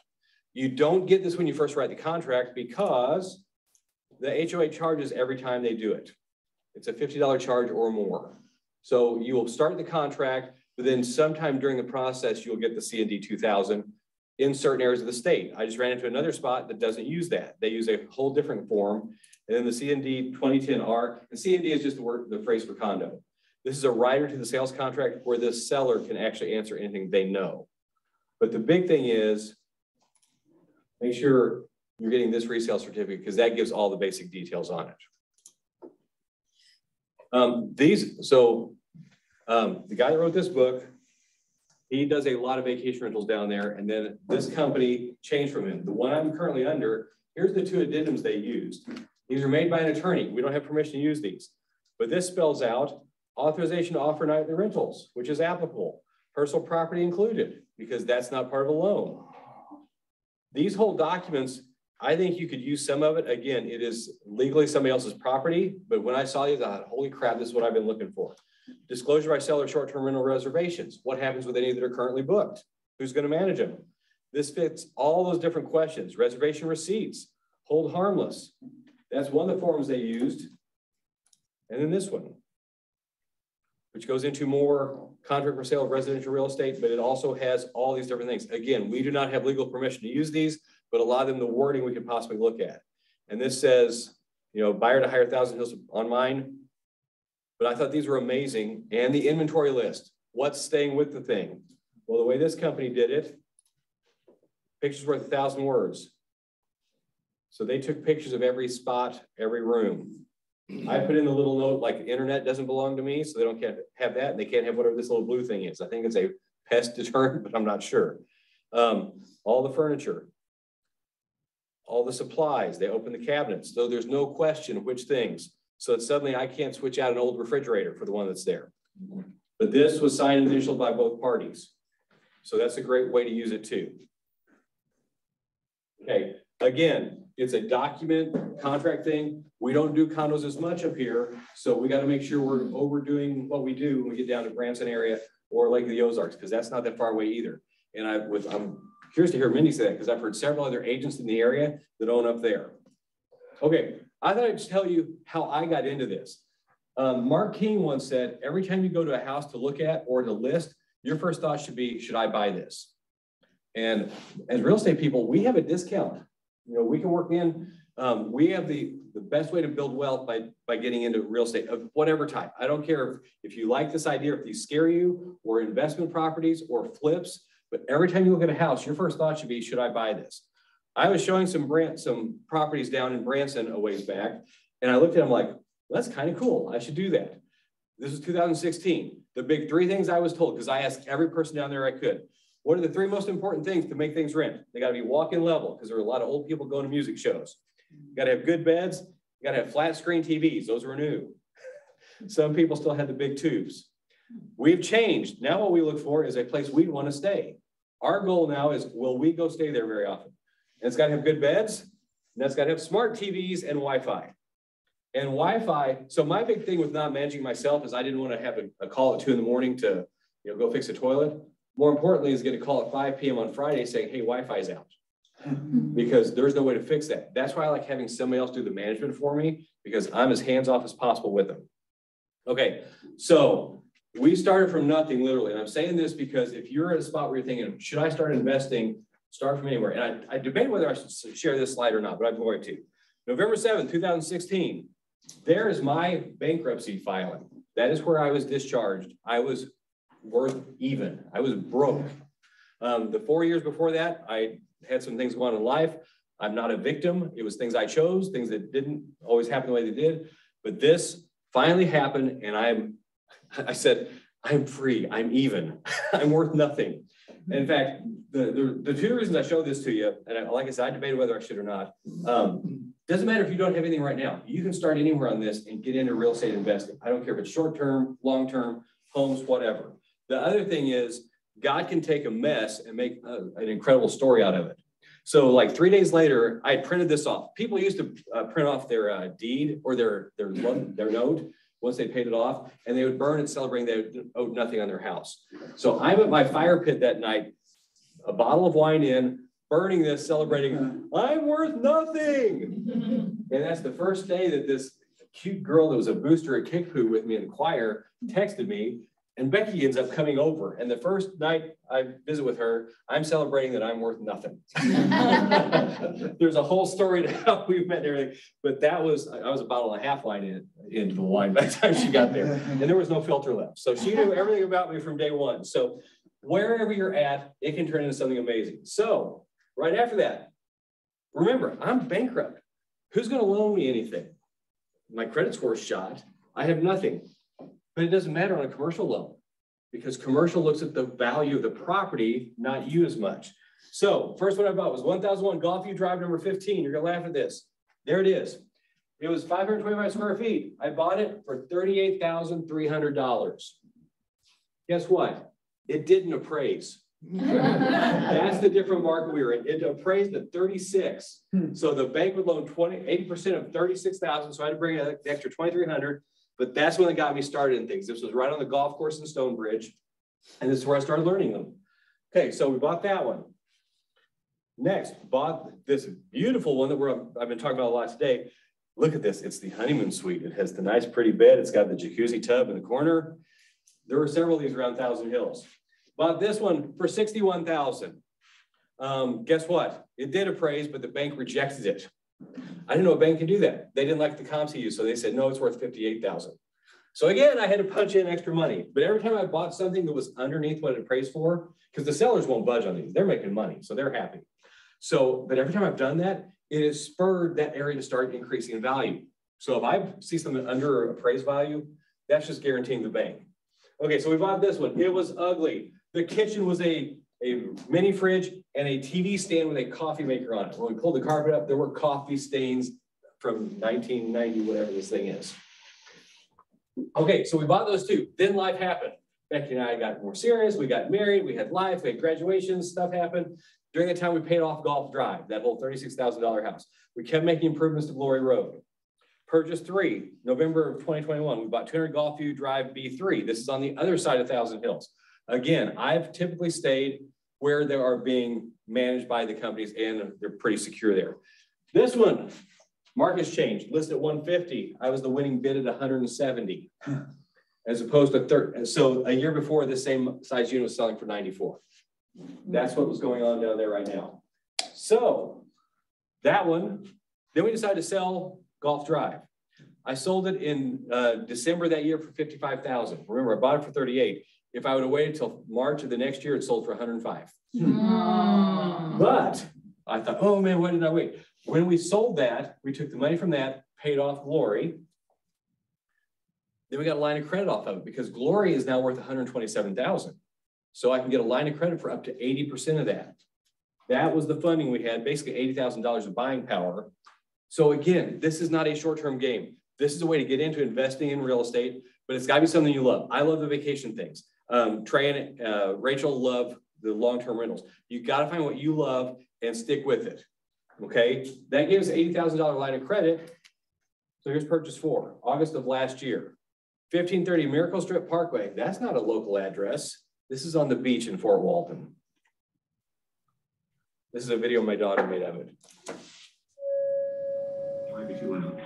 You don't get this when you first write the contract, because the HOA charges every time they do it. It's a $50 charge or more. So you will start the contract, but then sometime during the process, you'll get the C&D 2000 in certain areas of the state. I just ran into another spot that doesn't use that. They use a whole different form. And then the C&D 2010R, and C&D is just the phrase for condo. This is a rider to the sales contract where the seller can actually answer anything they know. But the big thing is, make sure you're getting this resale certificate, because that gives all the basic details on it. The guy that wrote this book, he does a lot of vacation rentals down there, and then this company changed from him. The one I'm currently under Here's the two addendums they used. These are made by an attorney. We don't have permission to use these. But this spells out authorization to offer nightly rentals, which is applicable. Personal property included, because that's not part of a loan. These whole documents, I think you could use some of it. Again, it is legally somebody else's property, but when I saw these, I thought, holy crap, this is what I've been looking for. Disclosure by seller of short-term rental reservations. What happens with any that are currently booked? Who's going to manage them? This fits all those different questions. Reservation receipts, hold harmless. That's one of the forms they used. And then this one, which goes into more contract for sale of residential real estate, but it also has all these different things. Again, we do not have legal permission to use these, but a lot of them, the wording we could possibly look at. And this says, you know, buyer to hire 1,000 Hills on mine. But I thought these were amazing. And the inventory list, what's staying with the thing? Well, the way this company did it, pictures worth 1,000 words. So they took pictures of every spot, every room. I put in a little note like the internet doesn't belong to me, so they don't have that, and they can't have whatever this little blue thing is. I think it's a pest deterrent, but I'm not sure. All the furniture, all the supplies, they open the cabinets, so there's no question which things. So that suddenly I can't switch out an old refrigerator for the one that's there. But this was signed and initialed by both parties. So that's a great way to use it too. Okay, again, it's a document contract thing. We don't do condos as much up here, so we got to make sure we're overdoing what we do when we get down to Branson area or Lake of the Ozarks, because that's not that far away either. And I'm curious to hear Mindy say that, because I've heard several other agents in the area that own up there. Okay, I thought I'd just tell you how I got into this. Mark King once said, every time you go to a house to look at or to list, your first thought should be, should I buy this? And as real estate people, we have a discount. You know, we can work in, we have the best way to build wealth by getting into real estate of whatever type. I don't care if you like this idea, if these scare you, or investment properties or flips, but every time you look at a house, your first thought should be, should I buy this? I was showing some properties down in Branson a ways back, and I looked at them like, well, that's kind of cool. I should do that. This was 2016. The big three things I was told, because I asked every person down there I could, what are the three most important things to make things rent? They got to be walk-in level, because there are a lot of old people going to music shows. You got to have good beds. You got to have flat screen TVs. Those were new. Some people still had the big tubes. We've changed. Now what we look for is a place we'd want to stay. Our goal now is, will we go stay there very often? And it's got to have good beds. And that's got to have smart TVs and Wi-Fi. And Wi-Fi, so my big thing with not managing myself is I didn't want to have a call at 2 in the morning to, you know, go fix a toilet. More importantly is get a call at 5 p.m. on Friday saying, hey, Wi-Fi is out. Because there's no way to fix that. That's why I like having somebody else do the management for me, because I'm as hands-off as possible with them. Okay, so we started from nothing, literally. And I'm saying this because if you're at a spot where you're thinking, should I start investing? Start from anywhere. And I debate whether I should share this slide or not, but I'm going to. November 7th, 2016, there is my bankruptcy filing. That is where I was discharged. I was worth even. I was broke. The 4 years before that, I had some things going on in life. I'm not a victim. It was things I chose, things that didn't always happen the way they did. But this finally happened, and I said, I'm free. I'm even. I'm worth nothing. In fact, the two reasons I showed this to you, and like I said, I debated whether I should or not. Doesn't matter if you don't have anything right now. You can start anywhere on this and get into real estate investing. I don't care if it's short-term, long-term, homes, whatever. The other thing is, God can take a mess and make an incredible story out of it. So like 3 days later, I printed this off. People used to print off their deed or their note once they paid it off, and they would burn it celebrating they owed nothing on their house. So I'm at my fire pit that night, a bottle of wine in, burning this, celebrating, I'm worth nothing. And that's the first day that this cute girl that was a booster at Kickapoo with me in the choir texted me, and Becky ends up coming over. And the first night I visit with her, I'm celebrating that I'm worth nothing. There's a whole story to how we've met and everything, but I was a bottle and a half wine into the wine by the time she got there, and there was no filter left. So she knew everything about me from day one. So wherever you're at, it can turn into something amazing. So right after that, remember, I'm bankrupt. Who's going to loan me anything? My credit score's shot. I have nothing. But it doesn't matter on a commercial loan, because commercial looks at the value of the property, not you as much. So first one I bought was 1001 Golfview Drive number 15. You're gonna laugh at this. There it is. It was 525 square feet. I bought it for $38,300. Guess what? It didn't appraise. That's the different market we were in. It appraised at 36. So the bank would loan 80% of 36,000. So I had to bring in the extra 2,300. But that's when it got me started in things. This was right on the golf course in Stonebridge. And this is where I started learning them. Okay, so we bought that one. Next, bought this beautiful one that I've been talking about a lot today. Look at this. It's the honeymoon suite. It has the nice, pretty bed. It's got the jacuzzi tub in the corner. There were several of these around Thousand Hills. Bought this one for $61,000. Guess what? It did appraise, but the bank rejected it. I didn't know a bank could do that. They didn't like the comps he used, so they said, no, it's worth $58,000. So again, I had to punch in extra money. But every time I bought something that was underneath what it appraised for, because the sellers won't budge on these, they're making money, so they're happy. So, but every time I've done that, it has spurred that area to start increasing in value. So if I see something under appraised value, that's just guaranteeing the bank. Okay, so we bought this one. It was ugly. The kitchen was a mini fridge and a TV stand with a coffee maker on it. When we pulled the carpet up, there were coffee stains from 1990, whatever this thing is. Okay, so we bought those two. Then life happened. Becky and I got more serious. We got married. We had life. We had graduations. Stuff happened. During that time, we paid off Golf Drive, that whole $36,000 house. We kept making improvements to Glory Road. Purchase 3, November of 2021. We bought 200 Golfview Drive B3. This is on the other side of Thousand Hills. Again, I've typically stayed where they are being managed by the companies and they're pretty secure there. This one, market's changed, listed at 150. I was the winning bid at 170, as opposed to 30. So a year before, the same size unit was selling for 94. That's what was going on down there right now. So that one, then we decided to sell Golf Drive. I sold it in December that year for $55,000. Remember, I bought it for 38. If I would have waited till March of the next year, it sold for 105. But I thought, oh man, why didn't I wait? When we sold that, we took the money from that, paid off Glory. Then we got a line of credit off of it because Glory is now worth $127,000. So I can get a line of credit for up to 80% of that. That was the funding we had, basically $80,000 of buying power. So again, this is not a short-term game. This is a way to get into investing in real estate, but it's gotta be something you love. I love the vacation things. Trey and Rachel love the long-term rentals. You gotta find what you love and stick with it, okay? That gives $80,000 line of credit. So here's purchase 4, August of last year. 1530 Miracle Strip Parkway. That's not a local address. This is on the beach in Fort Walton. This is a video my daughter made of it. Might be too loud.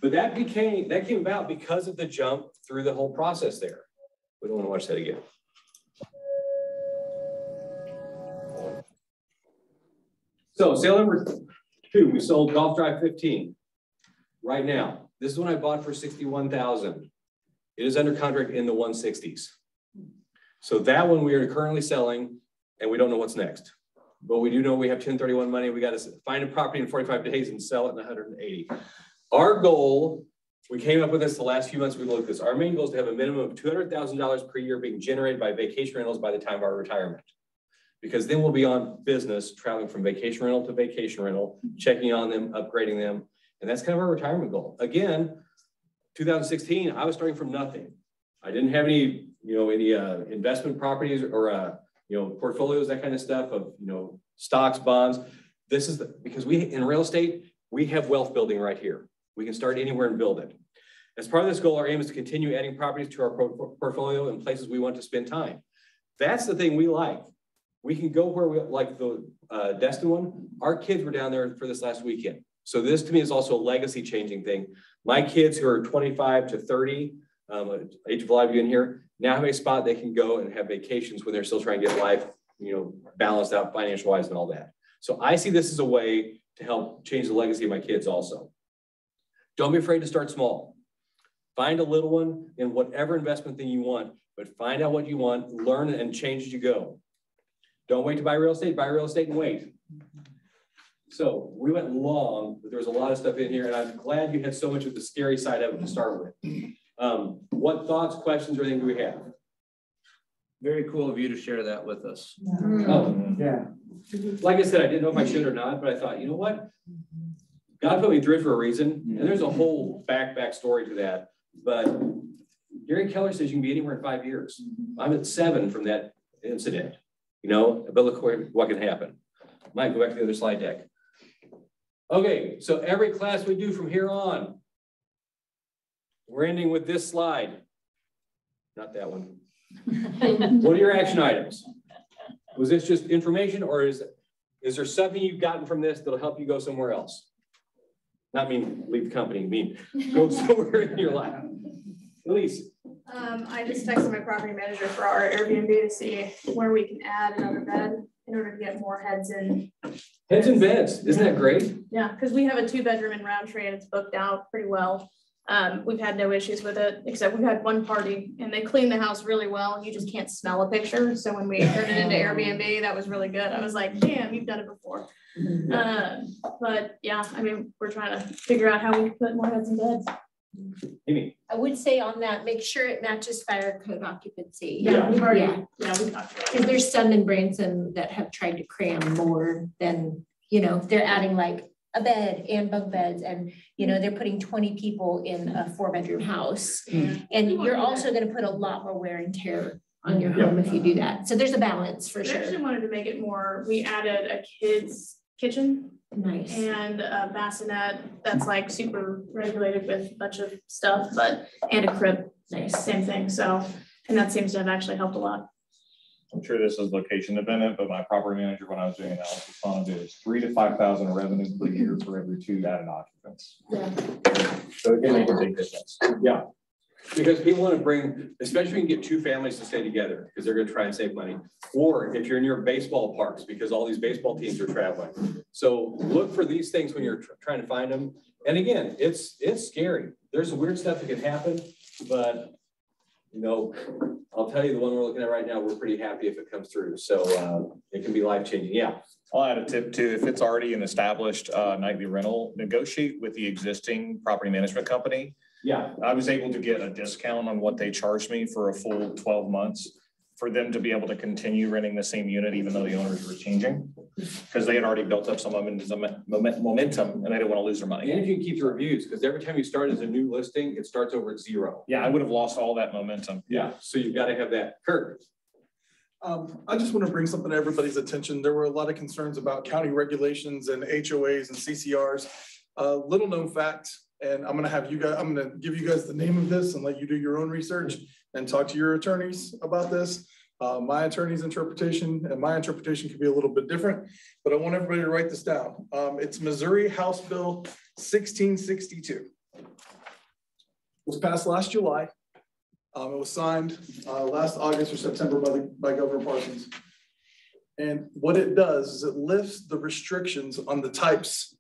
But that came about because of the jump through the whole process there. We don't want to watch that again. So sale number 2, we sold Golf Drive 15. Right now, this is one I bought for $61,000. It is under contract in the 160s. So that one we are currently selling and we don't know what's next. But we do know we have 1031 money. We got to find a property in 45 days and sell it in 180. Our goal, we came up with this the last few months we looked at this. Our main goal is to have a minimum of $200,000 per year being generated by vacation rentals by the time of our retirement. Because then we'll be on business, traveling from vacation rental to vacation rental, checking on them, upgrading them. And that's kind of our retirement goal. Again, 2016, I was starting from nothing. I didn't have any, investment properties or, portfolios, that kind of stuff of, stocks, bonds. This is because in real estate, we have wealth building right here. We can start anywhere and build it. As part of this goal, our aim is to continue adding properties to our portfolio in places we want to spend time. That's the thing we like. We can go where we like the Destin one. Our kids were down there for this last weekend. So this to me is also a legacy changing thing. My kids who are 25 to 30, age of a lot of you in here, now have a spot they can go and have vacations when they're still trying to get life, balanced out financial wise and all that. So I see this as a way to help change the legacy of my kids also. Don't be afraid to start small. Find a little one in whatever investment thing you want, but find out what you want, learn and change as you go. Don't wait to buy real estate and wait. So we went long, but there was a lot of stuff in here, and I'm glad you had so much of the scary side of it to start with. What thoughts, questions, or anything do we have? Very cool of you to share that with us. Oh, yeah. Like I said, I didn't know if I should or not, but I thought, you know what? God put me through it for a reason, and there's a whole back story to that. But Gary Keller says you can be anywhere in 5 years. I'm at 7 from that incident. But look what can happen. Mike, go back to the other slide deck. Okay, so every class we do from here on, we're ending with this slide. Not that one. What are your action items? Was this just information, or is there something you've gotten from this that'll help you go somewhere else? Not mean leave the company, mean go somewhere in your life. Elise. I just texted my property manager for our Airbnb to see where we can add another bed in order to get more heads in. Heads in beds, isn't that great? Yeah, because we have a 2-bedroom in Roundtree and it's booked out pretty well. We've had no issues with it, except we've had one party and they cleaned the house really well. You just can't smell a picture. So when we turned it into Airbnb, that was really good. I was like, damn, you've done it before. But yeah, I mean, we're trying to figure out how we can put more heads in beds. Amy. I would say on that, make sure it matches fire code occupancy. Yeah, we've already, we talked about it. Because there's some in Branson that have tried to cram more than, they're adding like a bed and bunk beds and, they're putting 20 people in a 4-bedroom house. And you're also going to put a lot more wear and tear on your home if you do that. So there's a balance for sure. We actually wanted to make it more, we added a kid's kitchen. Nice. And a bassinet that's like super regulated with a bunch of stuff, and a crib. Nice. Same thing. So, and that seems to have actually helped a lot. I'm sure this is location dependent, but my property manager, when I was doing analysis on it, is 3,000 to 5,000 revenue per year for every 2 added occupants. Yeah. So it can make a big difference. Yeah. Because people want to bring, especially when you get 2 families to stay together, because they're going to try and save money. Or if you're near baseball parks, because all these baseball teams are traveling. So look for these things when you're trying to find them. And again, it's scary. There's some weird stuff that can happen, but I'll tell you the one we're looking at right now, we're pretty happy if it comes through. So it can be life-changing. Yeah. I'll add a tip too. If it's already an established nightly rental, negotiate with the existing property management company. Yeah. I was able to get a discount on what they charged me for a full 12 months for them to be able to continue renting the same unit, even though the owners were changing, because they had already built up some momentum and they didn't want to lose their money. And if you can keep the reviews, because every time you start as a new listing, it starts over at 0. Yeah, I would have lost all that momentum. Yeah. So you've got to have that. Kurt. I just want to bring something to everybody's attention. There were a lot of concerns about county regulations and HOAs and CCRs. Little known fact, and I'm going to give you guys the name of this and let you do your own research and talk to your attorneys about this. My attorney's interpretation and my interpretation could be a little bit different, but I want everybody to write this down. It's Missouri House Bill 1662. It was passed last July. It was signed last August or September by Governor Parsons. And what it does is it lifts the restrictions on the types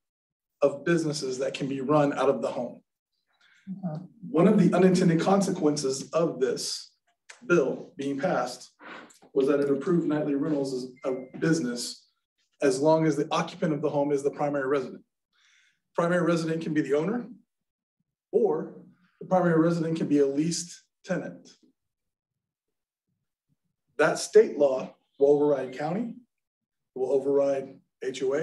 of businesses that can be run out of the home. One of the unintended consequences of this bill being passed was that it approved nightly rentals as a business as long as the occupant of the home is the primary resident. Primary resident can be the owner, or the primary resident can be a leased tenant. That state law will override county, It will override HOA.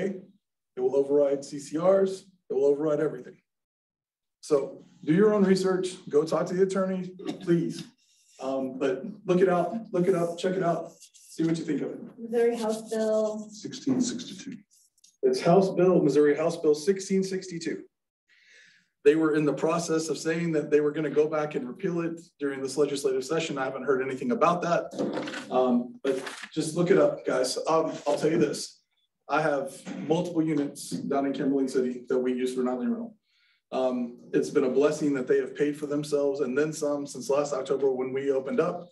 It will override CCRs. It will override everything. So do your own research, go talk to the attorney, please. But look it up, check it out, see what you think of it. Missouri House Bill 1662. It's Missouri House Bill 1662. They were in the process of saying that they were going to go back and repeal it during this legislative session. I haven't heard anything about that. But just look it up, guys. I'll tell you this. I have multiple units down in Kimberly City that we use for nightly rental. It's been a blessing that they have paid for themselves and then some since last October when we opened up,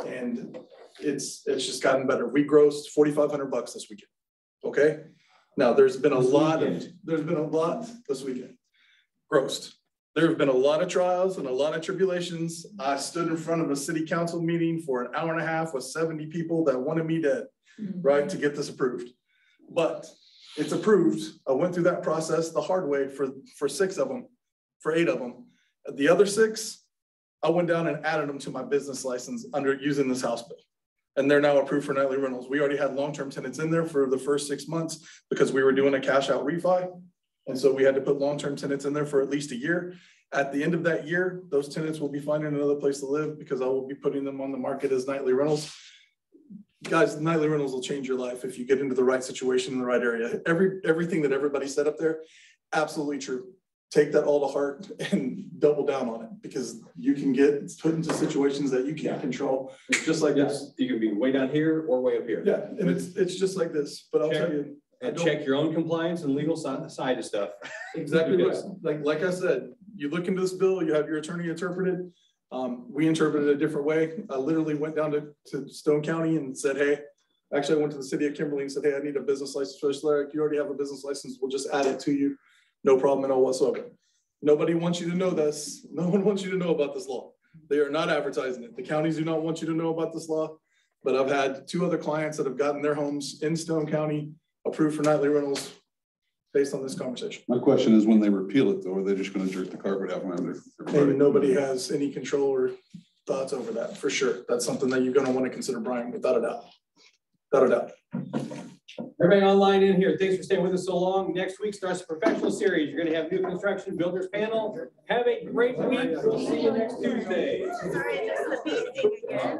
and it's just gotten better. We grossed $4,500 this weekend. Okay. Now there's been a lot this weekend grossed. There have been a lot of trials and a lot of tribulations. I stood in front of a city council meeting for an hour and a half with 70 people that wanted me dead, right, to get this approved. But it's approved. I went through that process the hard way for 8 of them. The other 6, I went down and added them to my business license under using this house bill. And they're now approved for nightly rentals. We already had long-term tenants in there for the first 6 months because we were doing a cash out refi. And so we had to put long-term tenants in there for at least a year. At the end of that year, those tenants will be finding another place to live because I will be putting them on the market as nightly rentals. Guys, nightly rentals will change your life if you get into the right situation in the right area. Everything that everybody said up there, absolutely true. Take that all to heart and double down on it because you can get put into situations that you can't control. Just like this. You can be way down here or way up here. Yeah, and it's just like this. But I'll tell you. And check your own compliance and legal side of stuff. Exactly right. Like I said, you look into this bill, you have your attorney interpret it. We interpreted it a different way. I literally went down to Stone County and said, hey, actually I went to the city of Kimberly and said, hey, I need a business license. First, like, you already have a business license. We'll just add it to you. No problem at all whatsoever. Nobody wants you to know this. No one wants you to know about this law. They are not advertising it. The counties do not want you to know about this law. But I've had 2 other clients that have gotten their homes in Stone County approved for nightly rentals based on this conversation. My question is, when they repeal it though, are they just going to jerk the carpet out from under everybody? And nobody has any control or thoughts over that, for sure. That's something that you're going to want to consider, Brian, without a doubt. Without a doubt. Everybody online in here, thanks for staying with us so long. Next week starts a professional series. You're going to have new construction builders panel. Have a great week. We'll see you next Tuesday. Sorry, just the beat thing again.